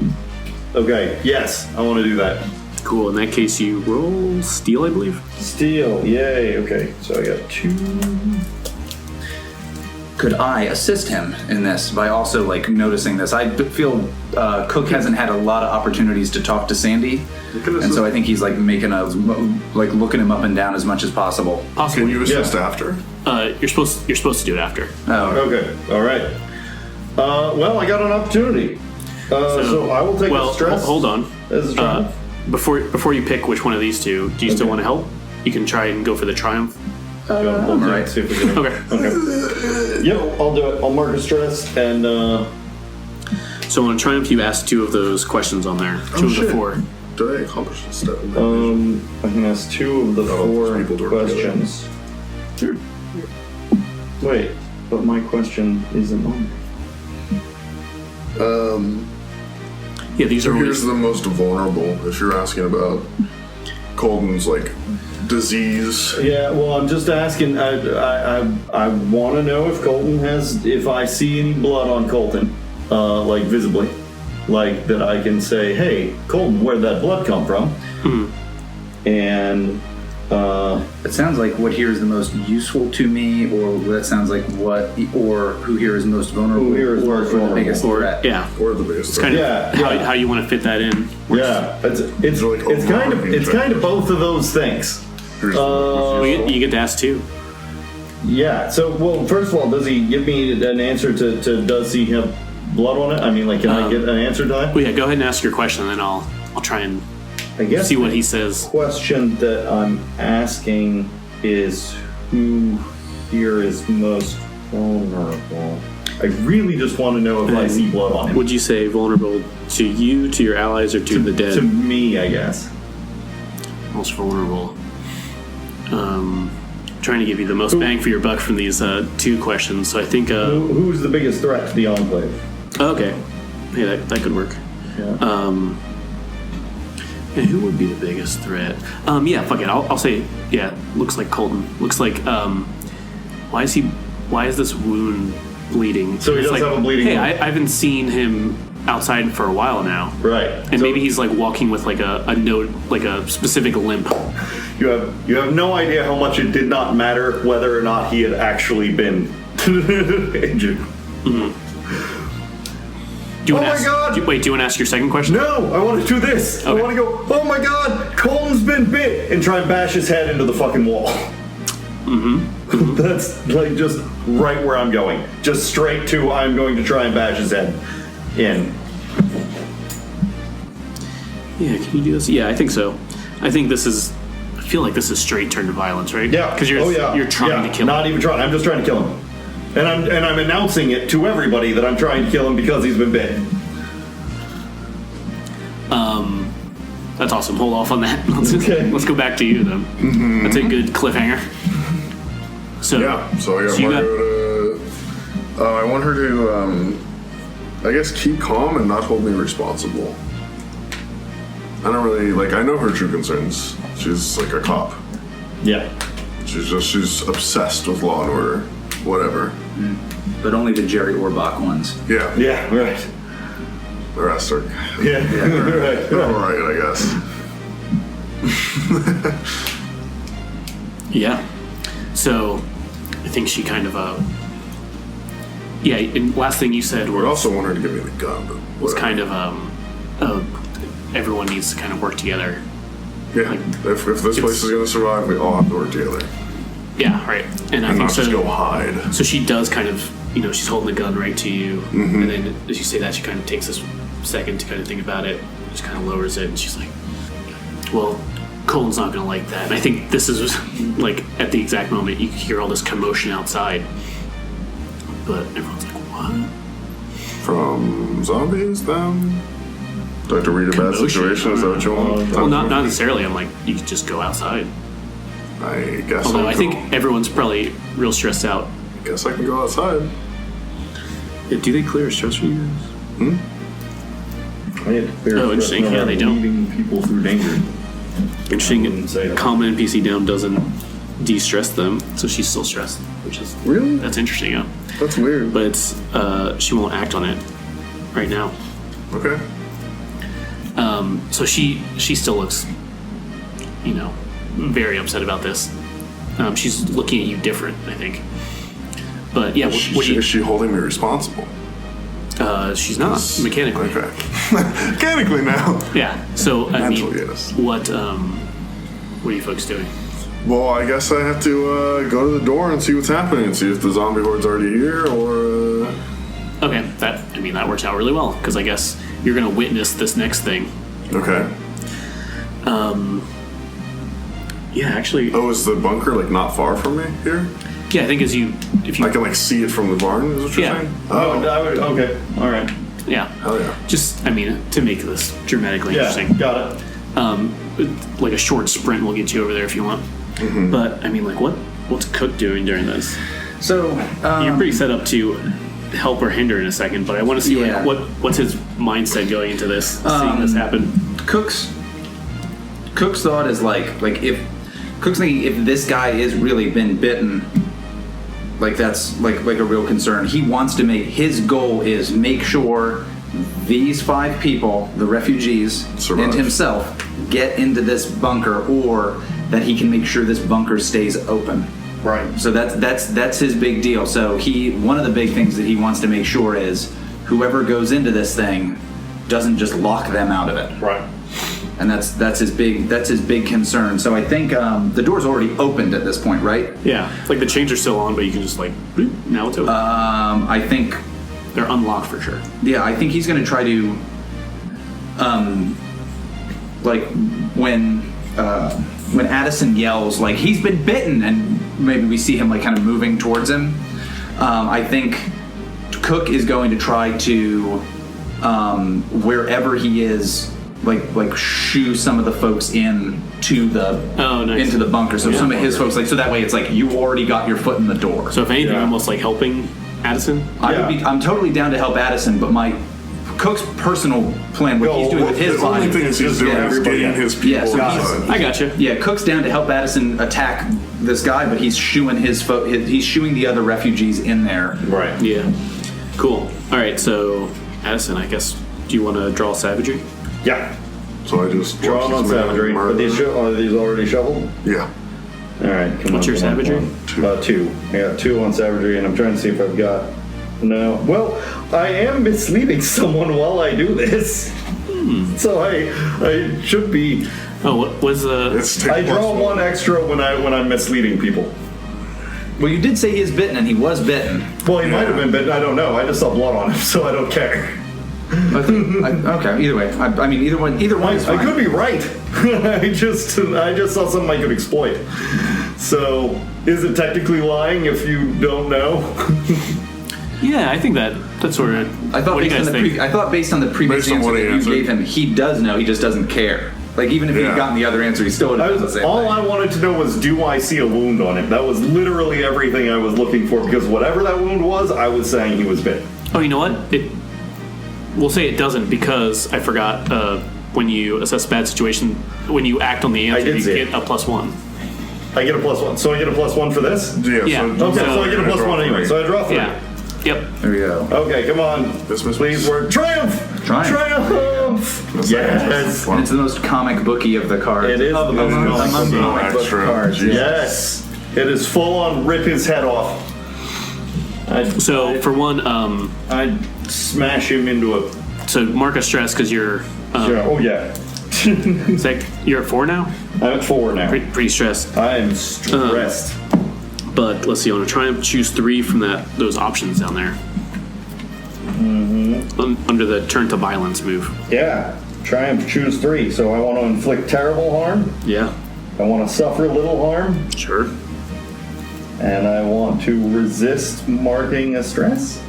Okay, yes, I want to do that. Cool. In that case, you roll steal, I believe. Steal, yay. Okay, so I got 2. Could I assist him in this by also noticing this? I feel Cook hasn't had a lot of opportunities to talk to Sandy, and so I think he's making looking him up and down as much as possible. Possibly. Can you assist after? You're supposed to do it after. Oh, Okay, all right. Well, I got an opportunity. So I will take a stress. Hold on. As a triumph. Before you pick which one of these two, do you still want to help? You can try and go for the triumph. We'll do it, see if we can. Okay. Yep, I'll do it. I'll mark a stress and. So on triumph, you asked 2 of those questions on there. 2 of the 4. Did I accomplish this step? I can ask 2 of the 4 people to questions. Sure. Wait, but my question isn't on there. Yeah, these are Here's the most vulnerable. If you're asking about Colton's disease. Yeah, well, I'm just asking. I want to know if Colton if I see any blood on Colton, visibly, that I can say, hey, Colton, where'd that blood come from? And it sounds like what here is the most useful to me, or that sounds like who here is most vulnerable, Who here is most or the vulnerable. biggest threat. Yeah. Or the biggest. It's kind of how you want to fit that in. yeah, it's kind of both of those things. Well, you get to ask 2. Yeah. So, well, first of all, does he give me an answer to does he have blood on it? I mean, can I get an answer to that? Well, yeah. Go ahead and ask your question, and then I'll try and I guess see what he says. The question that I'm asking is who here is most vulnerable. I really just want to know if I see blood on him. Would you say vulnerable to you, to your allies, or to the dead? To me, I guess. Most vulnerable. Trying to give you the most bang for your buck from these 2 questions. So I think. Who's the biggest threat to the Enclave? Okay. Hey, that could work. Yeah. And who would be the biggest threat? Yeah, fuck it. I'll say. Yeah, looks like Colton. Looks like. Why is this wound bleeding? So he does have a bleeding Hey, wound. I haven't seen him outside for a while now. Right. And maybe he's walking with a note, a specific limp. You have no idea how much it did not matter whether or not he had actually been injured. Mm-hmm. Do you Oh wanna my ask, God! Do you want to ask your second question? No, I want to do this. I Okay. want to go, oh my God, Colton's been bit, and try and bash his head into the fucking wall. Mm-hmm. That's just right where I'm going. Just straight to I'm going to try and bash his head in. Yeah, can you do this? Yeah, I think so. I feel like this is straight turn to violence, right? Yeah. Because you're trying to kill Not him. even trying. I'm just trying to kill him. And I'm announcing it to everybody that I'm trying to kill him because he's been bit. That's awesome. Hold off on that. Let's go back to you then. Mm-hmm. That's a good cliffhanger. So Yeah, so I got you Margot to. I want her to, I guess, keep calm and not hold me responsible. I don't really I know her true concerns. She's like a cop. Yeah. She's obsessed with law and order, whatever. But only the Jerry Orbach ones. Yeah, Yeah, right. the rest are Yeah, right. all right, I guess. Yeah. So I think she kind of yeah, and last thing you said I was also want her to give me the gun, but was whatever. kind of everyone needs to kind of work together. Yeah, if this place is going to survive, we all have to work together. Yeah, right. And I And think not just go hide. So she does kind of, she's holding the gun right to you, Mm-hmm. and then as you say that, she kind of takes this second to kind of think about it, just kind of lowers it, and she's like, well, Colton's not going to like that. And I think this is, at the exact moment, you hear all this commotion outside, but everyone's like, what? From zombies, them? Do I have to read a bad Commotion. situation? Is that what you want? Well, not necessarily. I'm like, you could just go outside. I guess. Although I I'll think go. everyone's probably real stressed out. I guess I can go outside. Yeah, do they clear stress for you guys? Oh, interesting. Yeah, they don't. Leading people through danger. Interesting. say that. Calm NPC down doesn't de-stress them, so she's still stressed, which is Really? that's interesting. Yeah, That's weird. but it's she won't act on it right now. Okay. So she still looks, very upset about this. She's looking at you different, I think. But yeah, Is she holding me responsible? she's not mechanically. Okay. Mechanically now. Yeah. So I mean, Mentally, yes. what are you folks doing? Well, I guess I have to go to the door and see what's happening and see if the zombie horde's already here or. Okay, that works out really well because I guess you're gonna witness this next thing. Okay. Yeah, actually. Oh, is the bunker like not far from me here? Yeah, I think if you. I can like see it from the barn. Is what you're Yeah. saying? Okay, all right. Yeah. Hell yeah. Just, to make this dramatically Yeah, interesting. got it. Like a short sprint will get you over there if you want. Mm-hmm. But what's Cook doing during this? So You're pretty set up to help or hinder in a second, but I want to see Yeah. what's his mindset going into this, seeing this happen. Cook's thought is like if Cook's thinking if this guy is really been bitten, like that's like a real concern. He wants to his goal is make sure these 5 people, the refugees Survive. and himself, get into this bunker, or that he can make sure this bunker stays open. Right. So that's his big deal. So one of the big things that he wants to make sure is whoever goes into this thing doesn't just lock them out of it. Right. And that's his big concern. So I think the door's already opened at this point, right? Yeah, like the chains are still on, but you can just like boop, now it's open. I think They're unlocked for sure. yeah, I think he's going to try to like when Adison yells like he's been bitten, and maybe we see him like kind of moving towards him. I think Cook is going to try to wherever he is, like shoo some of the folks into the into the bunker. So some of his folks, like, so that way it's like you already got your foot in the door. So if anything, almost like helping Adison. I'm totally down to help Adison, but Cook's personal plan, what he's doing with his The only body. thing he's doing is getting his people Yeah, so inside. I gotcha. Yeah, Cook's down to help Adison attack this guy, but he's shooing he's shooing the other refugees in there. Right. Yeah. Cool. All right. So Adison, I guess, do you want to draw savagery? Yeah. So I just Drawing on savagery. Are these already shoveled? Yeah. All right. Come What's on. your savagery? 2. I got 2 on savagery, and I'm trying to see if I've got. No. Well, I am misleading someone while I do this. So I should be. Oh, what was the? I draw 1 extra when I'm misleading people. Well, you did say he is bitten, and he was bitten. Well, he might have been bitten. I don't know. I just saw blood on him, so I don't care. Okay, either way. I mean, either one is fine. I could be right. I just saw something I could exploit. So, is it technically lying if you don't know? Yeah, I think that's sort of. I thought what do you guys think? based on the previous Based on answer what he that you answered. gave him, he does know. He just doesn't care. Like, even if he had Yeah. gotten the other answer, he still would have done the same All thing. I wanted to know was, do I see a wound on him? That was literally everything I was looking for, because whatever that wound was, I was saying he was bitten. Oh, you know what? We'll say it doesn't because I forgot. When you assess bad situation, when you act on the answer, did you see get it. a +1. I get a +1. So I get a +1 for this? Yeah. Yeah. Okay, so I get a +1 anyway. So I draw 3. Yeah. Yep. There we go. Okay, come on. Miss. Please work. Triumph! That's Yes! And it's the most comic booky of the cards. It is the most comic No book extra. cards. Jesus. Yes! It is full on rip his head off. So for one, I'd smash him into a. so mark a stress because you're. Oh, yeah. It's like you're at 4 now. I'm at 4 now. Pretty stressed. I am stressed. But let's see. On a triumph, choose 3 from those options down there. Under the turn to violence move. Yeah. Triumph, choose 3. So I want to inflict terrible harm. Yeah. I want to suffer little harm. Sure. And I want to resist marking a stress.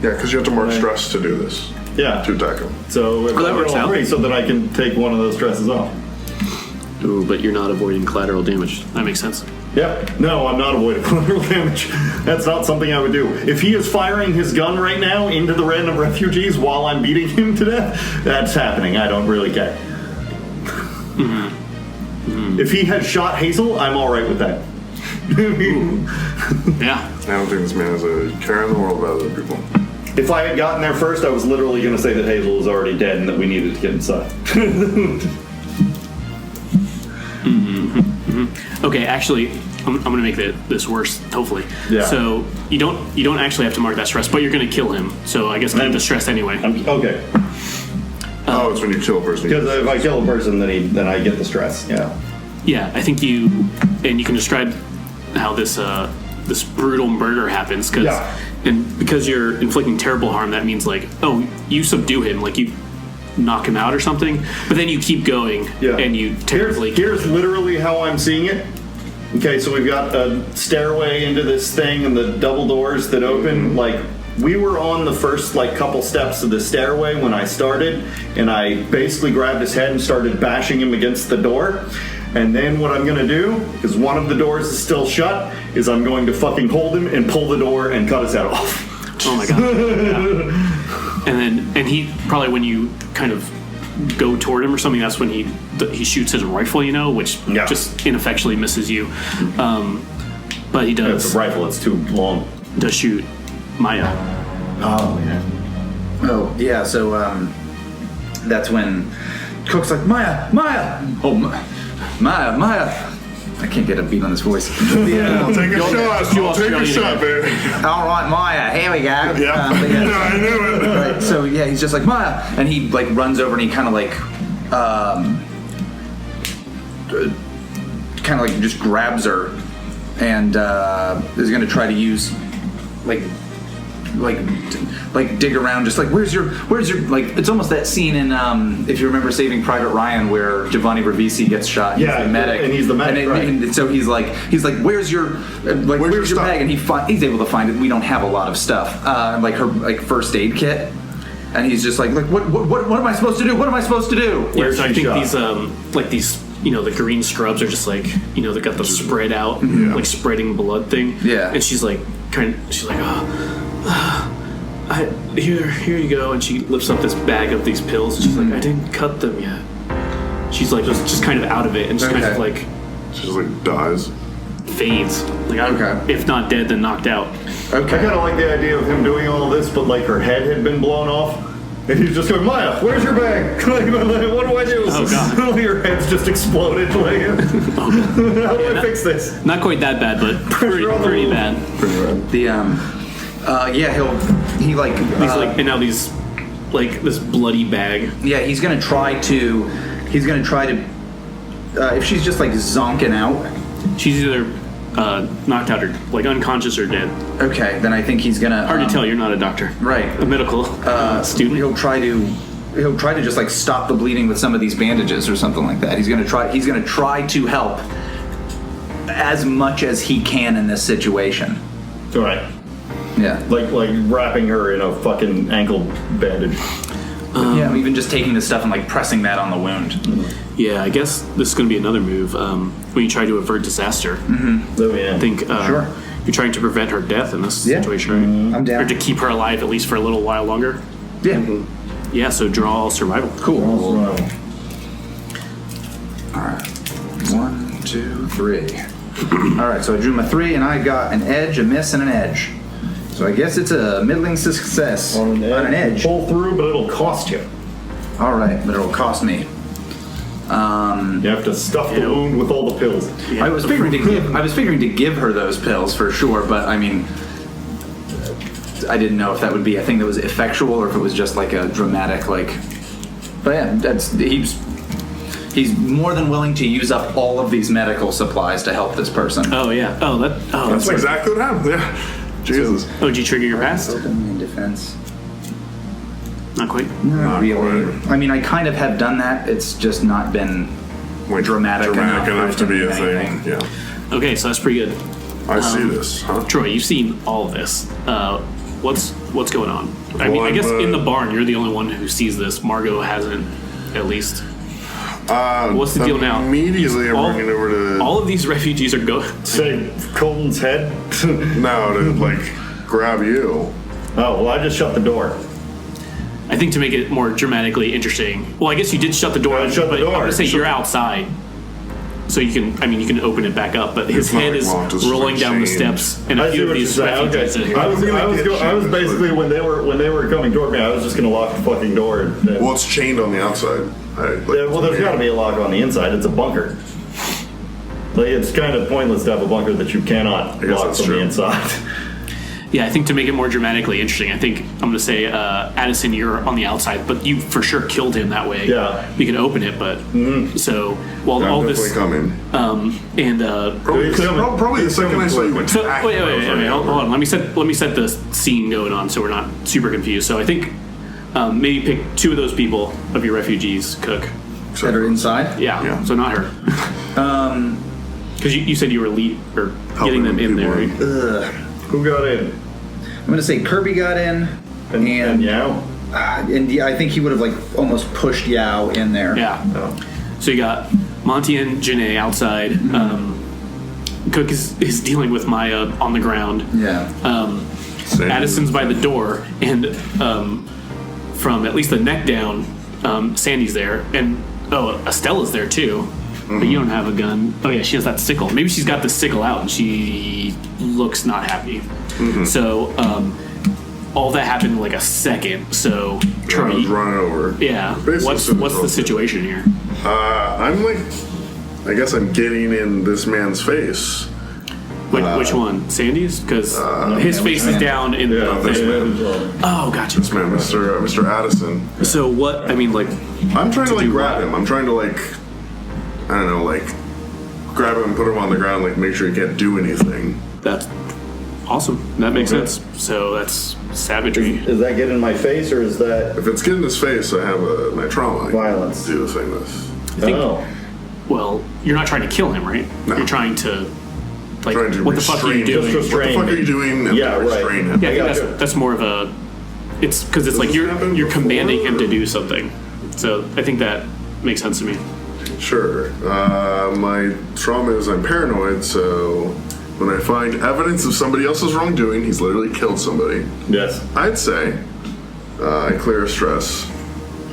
Yeah, because you have to mark stress to do this. Yeah. to attack him. So if that works out. 3, so that I can take one of those stresses off. Ooh, but you're not avoiding collateral damage. That makes sense. Yep. No, I'm not avoiding collateral damage. That's not something I would do. If he is firing his gun right now into the random refugees while I'm beating him to death, that's happening. I don't really care. If he had shot Hazel, I'm all right with that. Yeah. I don't think this man has a care in the world about other people. If I had gotten there first, I was literally going to say that Hazel was already dead and that we needed to get inside. Okay, actually, I'm going to make this worse. Hopefully. Yeah. So you don't actually have to mark that stress, but you're going to kill him. So I guess keep the stress anyway. Okay. Oh, it's when you kill a person. Because if I kill a person, then I get the stress. Yeah. Yeah, I think you can describe how this this brutal murder happens because you're inflicting terrible harm. That means like, oh, you subdue him, like you knock him out or something, but then you keep going and you terribly. Here's literally how I'm seeing it. Okay, so we've got a stairway into this thing and the double doors that open. Like, we were on the first like couple steps of the stairway when I started, and I basically grabbed his head and started bashing him against the door. And then what I'm gonna do, because one of the doors is still shut, is I'm going to fucking hold him and pull the door and cut his head off. Oh my god. Yeah. And he probably, when you kind of go toward him or something, that's when he shoots his rifle, which just ineffectually misses you. But he does. It's a rifle, it's too long. Does shoot Maya. Oh yeah. Oh yeah. So that's when Cook's like, Maya. Oh, Maya. I can't get a beat on this voice. I'll take a shot, baby. All right, Maya. Here we go. Yeah. I knew it. Right. So yeah, he's just like, Maya, and he like runs over and he kind of like just grabs her and is gonna try to use like dig around, just like where's your like, it's almost that scene in if you remember Saving Private Ryan where Giovanni Ribisi gets shot. He's the medic, and he's the medic, and so he's like where's your bag, and he's able to find it. We don't have a lot of stuff, like her like first aid kit, and he's just like what am I supposed to do? What am I supposed to do? Yeah, so I think these the green scrubs are just like, they got the spread out, like spreading blood thing. Yeah. And she's like, here you go. And she lifts up this bag of these pills. And she's like, I didn't cut them yet. She's like, just kind of out of it. And just kind of like... She just like dies. Fades. Like, if not dead, then knocked out. Okay. I kind of like the idea of him doing all this, but like her head had been blown off. And he's just going, Maya, where's your bag? What do I do? Oh, God. Your head's just exploded. How do I fix this? Not quite that bad, but pretty bad. He like and now these like this bloody bag. Yeah, he's gonna try to if she's just like zonking out. She's either knocked out or like unconscious or dead. Okay, then I think he's gonna. Hard to tell. You're not a doctor, right? A medical student. He'll try to just like stop the bleeding with some of these bandages or something like that. He's gonna try to help as much as he can in this situation. All right. Yeah. Like wrapping her in a fucking ankle bandage. Even just taking the stuff and like pressing that on the wound. Yeah, I guess this is going to be another move when you try to avert disaster. Mm-hmm. Oh, yeah. I think sure. You're trying to prevent her death in this situation, right? Mm-hmm. I'm down. Or to keep her alive at least for a little while longer. Yeah. Mm-hmm. Yeah, so draw survival. Cool. All right. 1, 2, 3. All right, so I drew my 3 and I got an edge, a miss, and an edge. So I guess it's a middling success on an edge. Pull through, but it'll cost you. All right, but it'll cost me. You have to stuff the wound with all the pills. Yeah. I was figuring to give her those pills for sure, but I mean, I didn't know if that would be a thing that was effectual or if it was just like a dramatic like. But yeah, he's more than willing to use up all of these medical supplies to help this person. Oh yeah. That's exactly what happened. Yeah. Jesus. So, did you trigger your past? Open in defense. Not quite. Not really. Quite. I mean, I kind of have done that. It's just not been dramatic enough to be a thing. Yeah. Okay, so that's pretty good. I see this. Huh? Troy, you've seen all of this. what's going on? I mean, I guess in the barn, you're the only one who sees this. Margot hasn't, at least. What's the deal now? Immediately, I'm running over to... All of these refugees are going... Say Colton's head? No, to, like, grab you. Oh, well, I just shut the door. I think to make it more dramatically interesting... Well, I guess you did shut the door. I shut the door. I'm going to say you're outside. So you can open it back up, but his head is rolling down the steps, and a few of these refugees. Okay. I was basically when they were coming toward me, I was just going to lock the fucking door. Well, it's chained on the outside. Well, there's got to be a lock on the inside. It's a bunker. Like, it's kind of pointless to have a bunker that you cannot lock from the inside. Yeah, I think to make it more dramatically interesting, I think I'm going to say, Adison, you're on the outside, but you for sure killed him that way. Yeah. You can open it, but... So, while all this... coming. Probably the second I saw you attack. So, wait, hold on. Let me set the scene going on so we're not super confused. So I think maybe pick two of those people, of your refugees, Cook. That are inside? Yeah. So not her. Because you said you were getting them in there. Who got in? I'm going to say Kirby got in. And Yao? And I think he would have like almost pushed Yao in there. Yeah. Oh. So you got Monty and Janae outside. Cook is dealing with Maya on the ground. Yeah. Addison's by the door, and from at least the neck down, Sandy's there, and Estella's there too. But you don't have a gun. Oh yeah, she has that sickle. Maybe she's got the sickle out and she looks not happy. So all that happened in like a second. So I was running over. Yeah. What's the situation here? I'm like, I guess I'm getting in this man's face. Which one? Sandy's? Because his face is down in the thing. Oh, gotcha. This man, Mr. Adison. So what? I mean, like, I'm trying to like grab him. I'm trying to like, I don't know, like grab him, put him on the ground, like make sure he can't do anything. That's awesome. That makes sense. So that's savagery. Is that get in my face, or is that... If it's getting his face, I have my trauma. Violence. Do the thing this. Well, you're not trying to kill him, right? No. You're trying to... Like, Trying to what the fuck are you doing? Just What the fuck are you doing? And Yeah, right. restrain him. Yeah, I think that's more of a... It's because it's like you're commanding him to do something. So I think that makes sense to me. Sure. My trauma is I'm paranoid, so when I find evidence of somebody else's wrongdoing, he's literally killed somebody. Yes. I'd say I clear stress.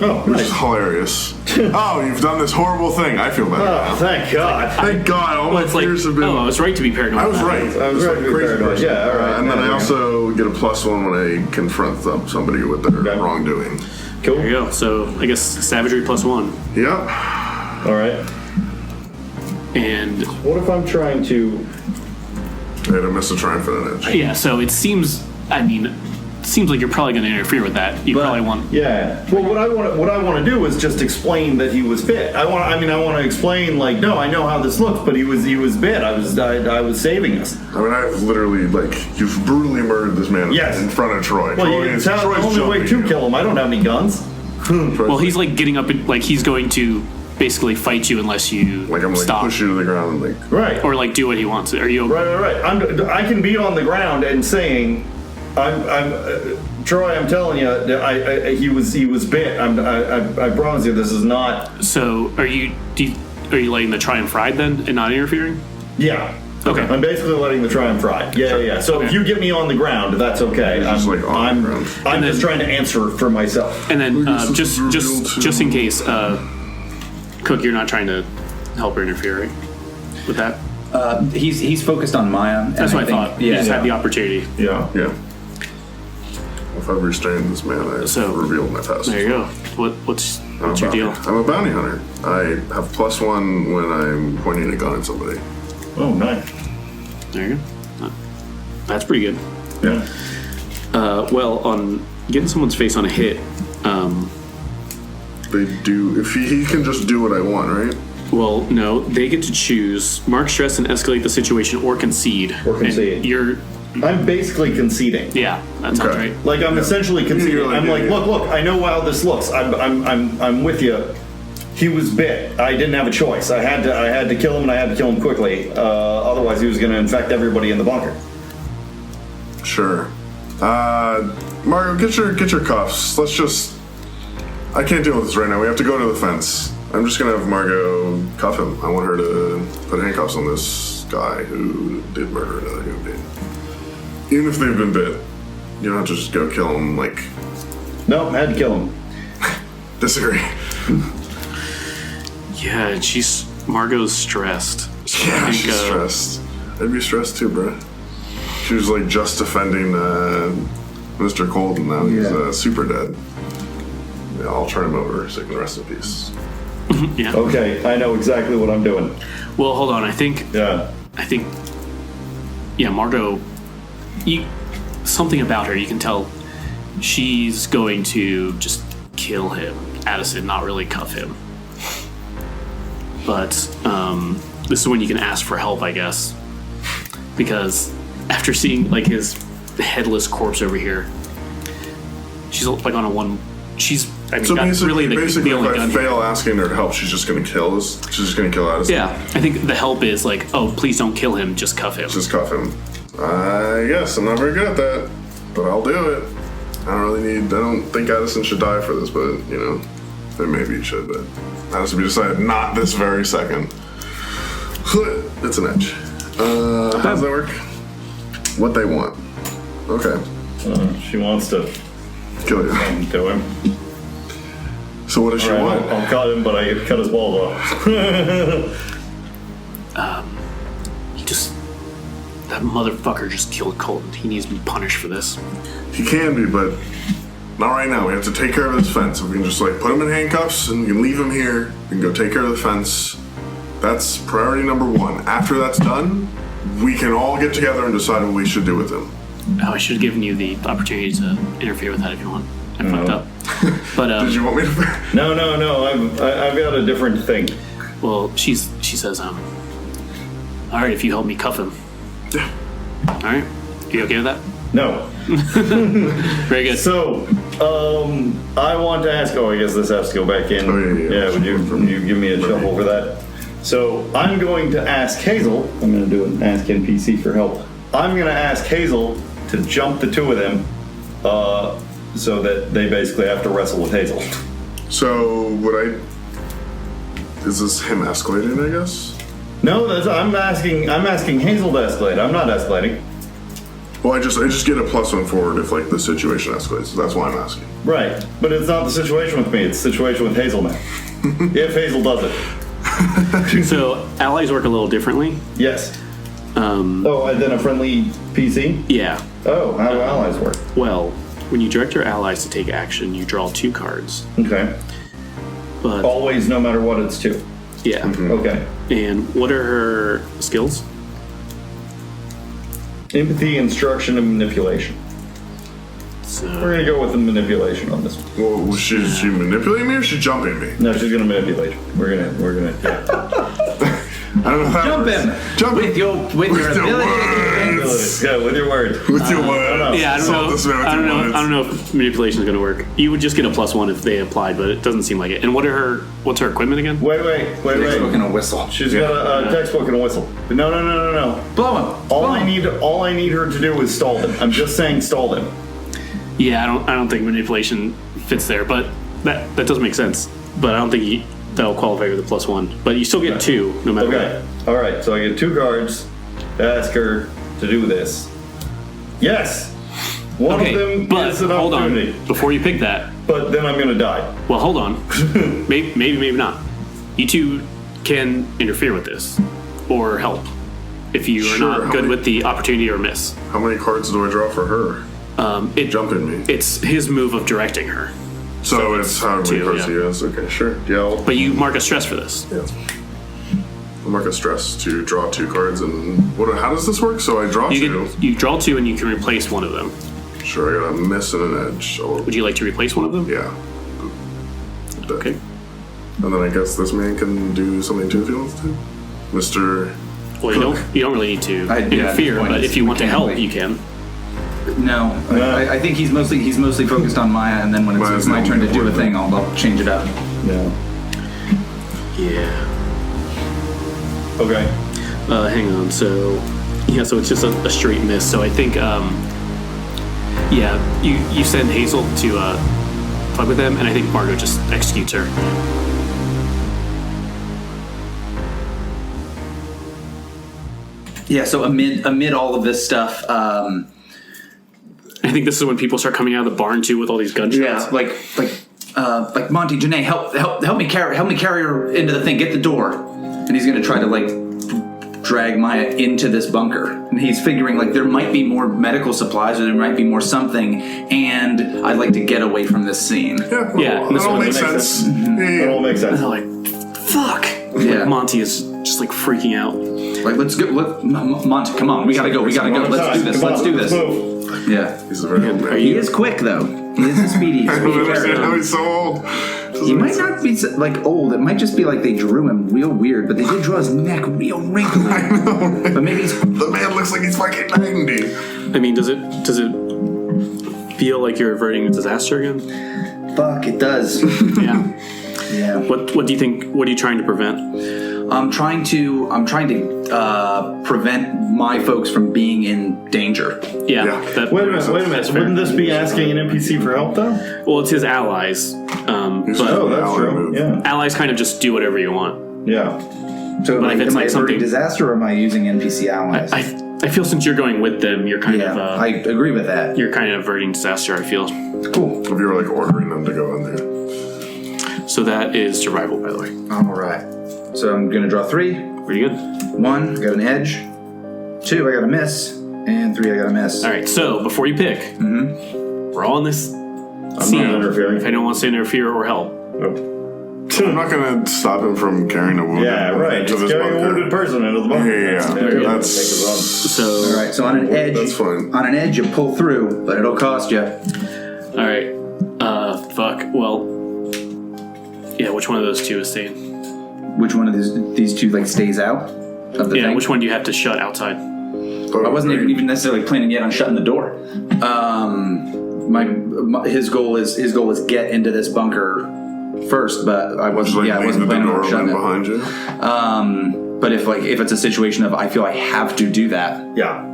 Oh, Which nice. is hilarious. Oh, you've done this horrible thing. I feel better now. Oh, thank God. Thank God. All my It's like, fears have been... I was right to be paranoid. I was right. I was right to be Crazy paranoid. person. Yeah, all right. And then Yeah, I there also get a +1 when I confront somebody with their wrongdoing. Cool. There you go. So I guess savagery +1. Yep. All right. And What if I'm trying to... I had to miss a triumphant edge. yeah, so it seems like you're probably going to interfere with that. You probably want... Yeah. Well, what I want to do is just explain that he was bit. I want to explain, like, no, I know how this looks, but he was bit. I was saving us. I mean, I've literally, like, you've brutally murdered this man in front of Troy. Well, it's the only way to kill him. I don't have any guns. Well, he's like getting up and like he's going to basically fight you unless you like I'm like stop. Push you to the ground and like Right. Or like do what he wants. Are you Right. I can be on the ground and saying, Troy, I'm telling you, he was bit. I promise you, this is not. So are you letting the try and fried then and not interfering? Yeah. Okay. I'm basically letting the try and fry. Yeah. So if you get me on the ground, that's okay. Just like on the ground. I'm just trying to answer for myself. And then just in case, Cook, you're not trying to help or interfere, right? With that? He's focused on Maya. And That's what I thought. You just had the opportunity. Yeah. If I've restrained this man, I've revealed my past. There you go. What's your deal? I'm a bounty hunter. I have +1 when I'm pointing a gun at somebody. Oh, nice. There you go. That's pretty good. Yeah. Well, on getting someone's face on a hit, They do. If he can just do what I want, right? well, no, they get to choose mark stress and escalate the situation or concede. And I'm basically conceding. yeah, that sounds right. Like I'm essentially conceding. I'm like, yeah. look, I know how this looks. I'm with you. He was bit. I didn't have a choice. I had to kill him, and I had to kill him quickly. Otherwise, he was going to infect everybody in the bunker. Sure. Margo, get your cuffs. Let's just. I can't deal with this right now. We have to go to the fence. I'm just gonna have Margo cuff him. I want her to put handcuffs on this guy who did murder another human being. Even if they've been bit, you don't have to just go kill him. Like, Nope, had to kill him. disagree. Yeah, and Margot's stressed. So Yeah, I think, she's stressed. I'd be stressed too, bro. She was like just defending Mr. Colton. Now he's super dead. Yeah, I'll turn him over so he can rest in peace. Yeah. Okay, I know exactly what I'm doing. Well, hold on. I think, yeah, Margot, something about her, you can tell she's going to just kill him. Adison, not really cuff him. But this is when you can ask for help, I guess. Because after seeing like his headless corpse over here, she's like on a one. So that's really the only if I gun. fail asking her to help, she's just gonna kill us. She's just gonna kill Adison. Yeah, I think the help is like, oh, please don't kill him, just cuff him. Just cuff him. I guess I'm not very good at that, but I'll do it. I don't think Adison should die for this, but maybe he should. But Adison, we decided not this very second. It's an edge. How does that work? What they want. Okay. She wants to Kill you. do him. So what does she want? I'll cut him, but I cut his balls off. That motherfucker just killed Colton. He needs to be punished for this. He can be, but not right now. We have to take care of this fence. If we can just like put him in handcuffs and we can leave him here, we can go take care of the fence. That's priority number one. After that's done, we can all get together and decide what we should do with him. Oh, I should have given you the opportunity to interfere with that if you want. I fucked up. But Did you want me to? No. I've got a different thing. well, she says, all right, if you help me cuff him. Yeah. All right, you okay with that? No. Very good. So, I want to ask. Oh, I guess this has to go back in. Oh, yeah. Would you give me a shuffle for that? So I'm going to ask Hazel. I'm going to do an ask NPC for help. I'm going to ask Hazel to jump the two of them, so that they basically have to wrestle with Hazel. So is this him escalating? I guess. No, I'm asking Hazel to escalate. I'm not escalating. Well, I just get a +1 forward if like the situation escalates. So that's why I'm asking. Right, but it's not the situation with me. It's the situation with Hazel now. If Hazel does it. So allies work a little differently. Yes. And then a friendly PC? Yeah. Oh, how do allies work? Well, when you direct your allies to take action, you draw 2 cards. Okay. But Always, no matter what, it's 2. yeah. Okay. And what are her skills? Empathy, instruction, and manipulation. So We're gonna go with the manipulation on this one. Well, was she manipulating me or is she jumping me? No, she's gonna manipulate. We're gonna. Yeah. I don't know how Jump that him works. Jump with your With your ability. words. Yeah, with your word. With your words. yeah, I Solve this man with your words. don't know if manipulation is going to work. You would just get a +1 if they applied, but it doesn't seem like it. And what's her equipment again? Wait. Textbook and a whistle. She's got a textbook and a whistle. No. Blow him. All I need her to do is stall them. I'm just saying stall them. Yeah, I don't think manipulation fits there, but that does make sense. But I don't think that'll qualify with a +1. But you still get 2 no matter Okay. All right. So I get 2 cards to ask her to do this. Yes. One Okay, of them but is an hold opportunity. on. Before you pick that, But then I'm gonna die. well, hold on. maybe not. You two can interfere with this or help if you are Sure, not how good many- with the opportunity or miss. How many cards do I draw for her? Jumping me. It's his move of directing her. So it's how many 2, cards yeah. he has. Okay, sure. Yeah, But you mark a stress for this. I'll mark a stress to draw 2 cards. And how does this work? So I draw 2. You draw 2 and you can replace one of them. Sure, I got a miss and an edge. Would you like to replace one of them? Yeah. Okay. And then I guess this man can do something too if he wants to. Mr. Well, you don't really need to Yeah, interfere, the point but is if you want to help, mechanically. you can. No, I think he's mostly focused on Maya, and then when Maya's it's my the turn to only do a one. thing, I'll change it up. No. Yeah. Okay. Hang on. So it's just a straight miss. So I think Yeah, you send Hazel to fuck with them, and I think Margot just executes her. Yeah, so amid all of this stuff, I think this is when people start coming out of the barn too with all these gunshots. yeah, like Monty, Janae, help me carry her into the thing. Get the door, and he's gonna try to like drag Maya into this bunker. And he's figuring like there might be more medical supplies or there might be more something, and I'd like to get away from this scene. Yeah, that all makes sense. It all makes sense. And they're like, fuck. Yeah. Like, Monty is just like freaking out. Like, let's go. Monty, come on, we gotta go. Let's do this. Let's do this. Move. Yeah. He's a very old man. He is quick though. He is a speedy. I don't understand how he's so old. He might not be like old. It might just be like they drew him real weird, but they did draw his neck real wrinkly. I know, right? But maybe he's. The man looks like he's fucking 90. I mean, does it feel like you're averting a disaster again? Fuck, it does. Yeah. Yeah. What do you think? What are you trying to prevent? I'm trying to prevent my folks from being in danger. Yeah. Yeah. Wait a minute. That's fair. Wouldn't this be asking an NPC for help, though? Well, it's his allies. But Oh, that's Ally true. move. Yeah. allies kind of just do whatever you want. Yeah. So But if it's am I like averting something- disaster or am I using NPC allies? I feel since you're going with them, you're kind yeah, of I agree with that. you're kind of averting disaster. I feel. Cool. If you were like ordering them to go in there. So that is survival, by the way. All right. So I'm gonna draw 3. Pretty good. 1, I got an edge. 2, I got a miss. And 3, I got a miss. All right. So before you pick, we're all in this I'm scene. not interfering. If anyone wants to interfere or help, Nope. I'm not gonna stop him from carrying a wounded Yeah, right. into Just this carrying a bunker. wounded person into the bunker. Yeah. There you go. That's- Take his own. so All right. So on an edge, That's fine. On an edge, you pull through, but it'll cost you. all right. Fuck. Well, yeah. Which one of those two is staying? Which one of these two like stays out of the Yeah. thing? Which one do you have to shut outside? I wasn't even necessarily planning yet on shutting the door. His goal is get into this bunker first, but I wasn't. Like I wasn't leaving planning the on door shutting open it. behind you. But if it's a situation of I feel I have to do that. Yeah.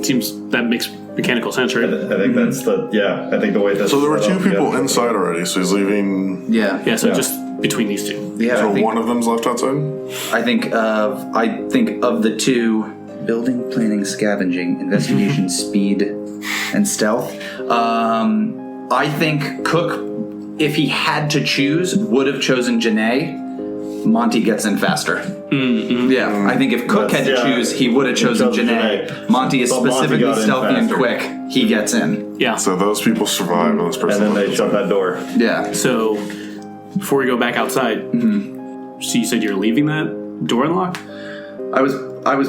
Seems that makes mechanical sense, right? I think that's the, I think the way this So there were is two set up, people yeah. inside already, so he's leaving. Yeah. Yeah. So Yeah. just between these two. Yeah. So I think, one of them's left outside? I think of the two: building, planning, scavenging, investigation, speed, and stealth. I think Cook, if he had to choose, would have chosen Janae. Monty gets in faster. Yeah, I think if Cook had to That's- yeah. choose, he would have chosen chosen Janae. Janae. Monty is But Monty specifically got in stealthy and faster. quick. He gets in. Yeah. So those people survive, and this And person then left they shut outside. that door. Yeah. So before we go back outside, so you said you're leaving that door unlocked? I was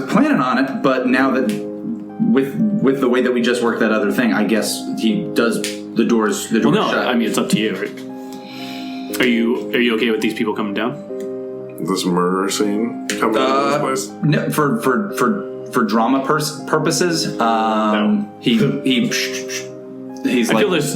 planning on it, but now that with the way that we just worked that other thing, I guess he does the doors Well, no. shut. I mean, it's up to you. Right? Are you okay with these people coming down? This murder scene coming into this place? No, for drama purposes, he's I like feel there's,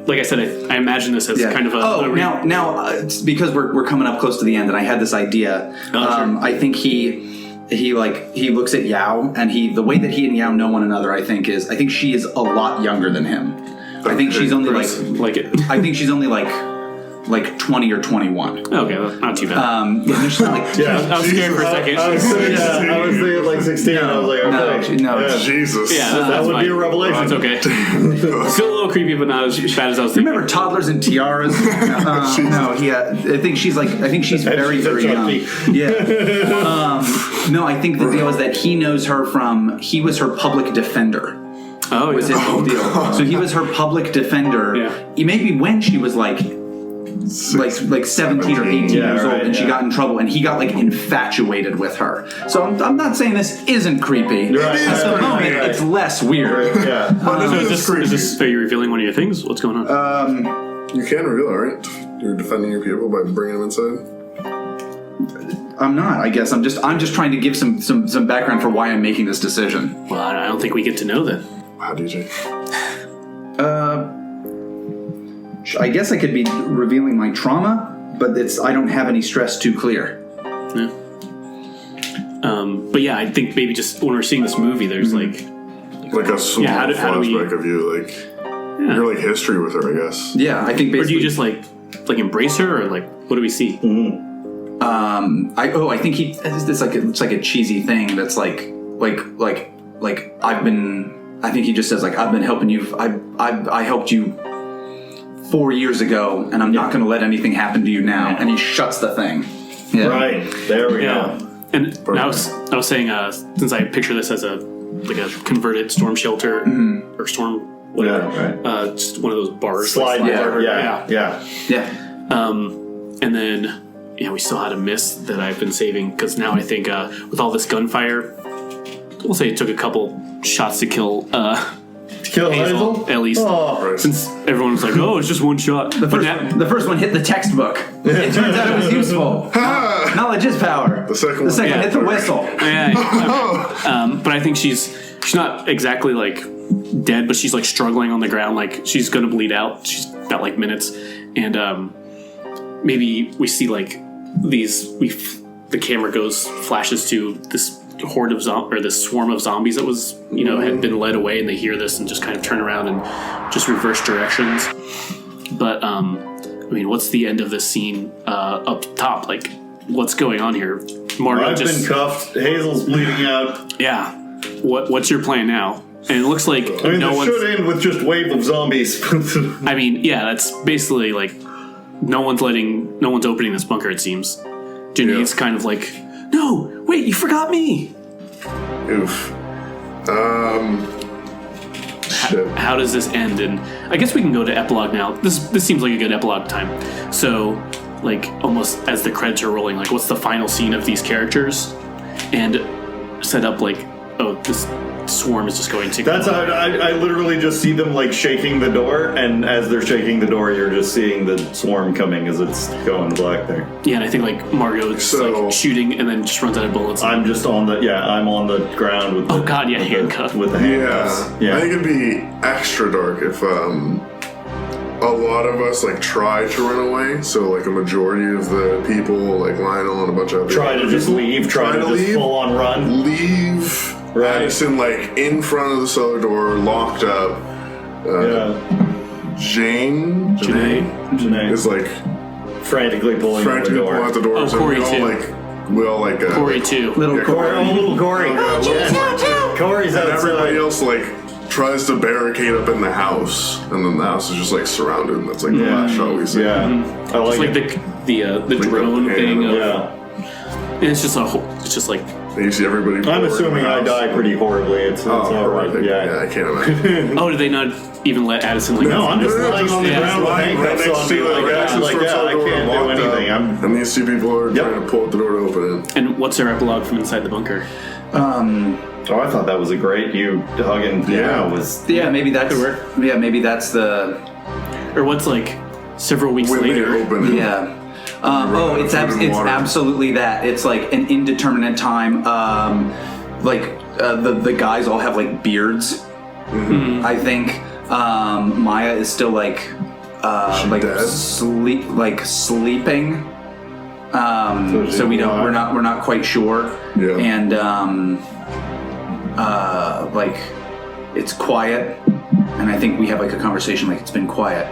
like I said, I imagine this as kind of a. now it's because we're coming up close to the end, and I had this idea. Oh, sure. I think he looks at Yao, and the way that he and Yao know one another, I think she is a lot younger than him. I think she's only like it. I think she's only like 20 or 21. Okay, that's not too bad. Yeah, she's not like Yeah. I was scared for a second. I was thinking like 16. I was like, okay. no. Yeah. Jesus. Yeah, That that's would fine. be a revelation. That's okay. Still a little creepy, but not as bad as I was thinking. Remember toddlers and tiaras? No, I think she's very, she's a very young. junkie. Yeah. No, I think the deal is that he knows her he was her public defender. Oh, Was yeah. his whole deal. So he was her public defender. Yeah. Maybe when she was like 17 or 18 Yeah, years old, right, and she got in trouble, and he got like infatuated with her. So I'm not saying this isn't creepy. Right, At the right, moment, right. it's less weird. Right, yeah. But So this is creepy. is this, are you revealing one of your things? What's going on? You can reveal it, right? You're defending your people by bringing them inside? I'm not. I guess I'm just trying to give some background for why I'm making this decision. Well, I don't think we get to know then. How do you? I guess I could be revealing my trauma, but I don't have any stress too clear. Yeah. But yeah, I think maybe just when we're seeing this movie, there's like Like a small how do we- flashback of you, like your like history with her, I guess. Yeah, I think Or do basically. you just like embrace her, or like what do we see? I think it's like a cheesy thing that's like I think he just says like I've been helping you. I helped you 4 years ago, and I'm not going to let anything happen to you now. And he shuts the thing. Yeah. Right. There we go. And I was saying, since I picture this as a converted storm shelter or storm whatever, Yeah, just one of those bars, Slide. like, Yeah. Yeah. And then we still had a miss that I've been saving, because now I think with all this gunfire, we'll say it took a couple shots to kill Kill Hazel? at least. Oh. Since everyone was like, oh, it's just one shot. The first one hit the textbook. It turns out it was useful. Knowledge is power. The second one hit the whistle. But I think she's not exactly like dead, but she's like struggling on the ground, like she's gonna bleed out. She's got like minutes, and maybe we see like the camera flashes to this horde of this swarm of zombies that was had been led away, and they hear this and just kind of turn around and just reverse directions. But I mean, what's the end of this scene up top? Like, what's going on here? Margo I've been cuffed. Hazel's bleeding out. Yeah. What's your plan now? And it looks like I mean, this should end with just wave of zombies. I mean, yeah, that's basically like no one's opening this bunker, it seems. Janae's kind of like, no, wait, you forgot me. Oof. Shit. How does this end? And I guess we can go to epilogue now. This seems like a good epilogue time. So, like, almost as the credits are rolling, like, what's the final scene of these characters? And set up like, oh, this swarm is just going to. That's how I literally just see them like shaking the door, and as they're shaking the door, you're just seeing the swarm coming as it's going black there. Yeah, and I think like Margo just like shooting and then just runs out of bullets. I'm just on the I'm on the ground with. Oh god, yeah, handcuffed. with the handcuffs. Yeah. I think it'd be extra dark if a lot of us like try to run away. So like a majority of the people, like Lionel and a bunch of other Try to just leave. Try to just full on run. Leave. Right. Adison like in front of the cellar door, locked up. Janae is like frantically pulling out the door. Oh, so Corey we all like Corey too. Little Corey. Oh, little Corey. Corey's outside. And everybody else like tries to barricade up in the house, and then the house is just like surrounded. And that's like the last shot we see. Yeah, I like it's like the drone thing. And it's just like. And you see everybody. I'm assuming I die pretty horribly. It's all right. Yeah, I can't imagine. Oh, did they not even let Adison like? No, I'm just lying on the ground with handcuffs on me. I can't do anything. And these two people are trying to pull the door to open it. And what's our epilogue from inside the bunker? Oh, I thought that was a great you hugging. Maybe that could work. Yeah, maybe that's the. Or what's like several weeks When later? they open it. Yeah. It's absolutely that. It's like an indeterminate time. The guys all have like beards. Mm-hmm. I think Maya is still like dead? sleeping. So we're not quite sure. Yeah. And it's quiet, and I think we have like a conversation like it's been quiet.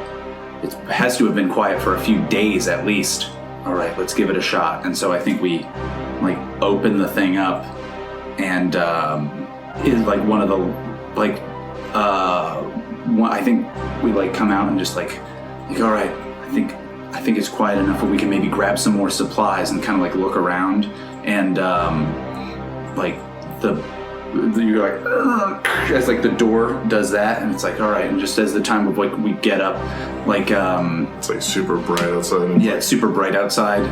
It has to have been quiet for a few days at least. All right, let's give it a shot. And so I think we like open the thing up, and is like one of the like I think we like come out and just like all right, I think it's quiet enough where we can maybe grab some more supplies and kind of like look around, and you're like as like the door does that, and it's like all right, and just as the time of like we get up, like it's like super bright outside. Yeah, it's super bright outside,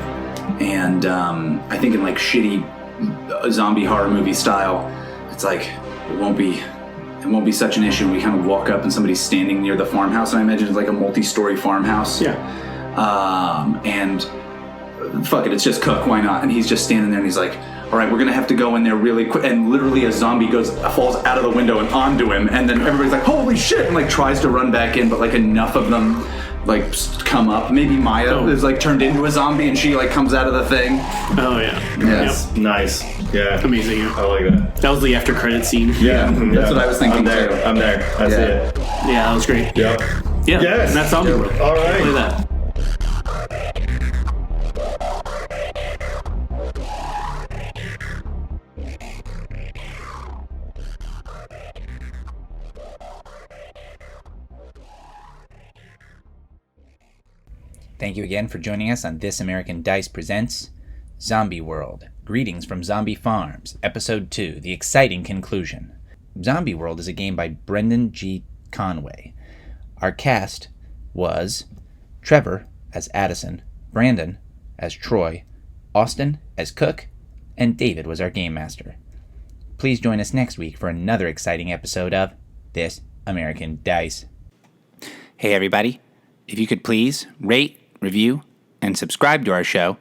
and I think in like shitty zombie horror movie style, it's like it won't be such an issue. We kind of walk up and somebody's standing near the farmhouse, and I imagine it's like a multi-story farmhouse. Yeah. And fuck it, it's just Cook, why not? And he's just standing there and he's like, all right, we're gonna have to go in there really quick. And literally a zombie falls out of the window and onto him, and then everybody's like, holy shit, and like tries to run back in, but like enough of them like come up. Maybe Maya is like turned into a zombie and she like comes out of the thing. Oh yeah. Yes. Nice. Yeah. Amazing. I like that. That was the after credit scene. Yeah. That's what I was thinking, I'm there. too. I'm there. I see it. Yeah, that was great. Yep. Yeah, Yes. and that's Zombie World. All right. Play that. Thank you again for joining us on This American Dice Presents Zombie World. Greetings from Zombie Farms, Episode 2, The Exciting Conclusion. Zombie World is a game by Branden G. Conway. Our cast was Trevor as Adison, Branden as Troy, Austin as Cook, and David was our game master. Please join us next week for another exciting episode of This American Dice. Hey everybody, if you could please rate, review, and subscribe to our show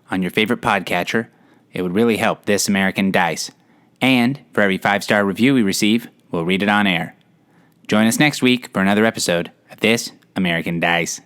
on your favorite podcatcher, it would really help This American Dice. And for every 5-star review we receive, we'll read it on air. Join us next week for another episode of This American Dice.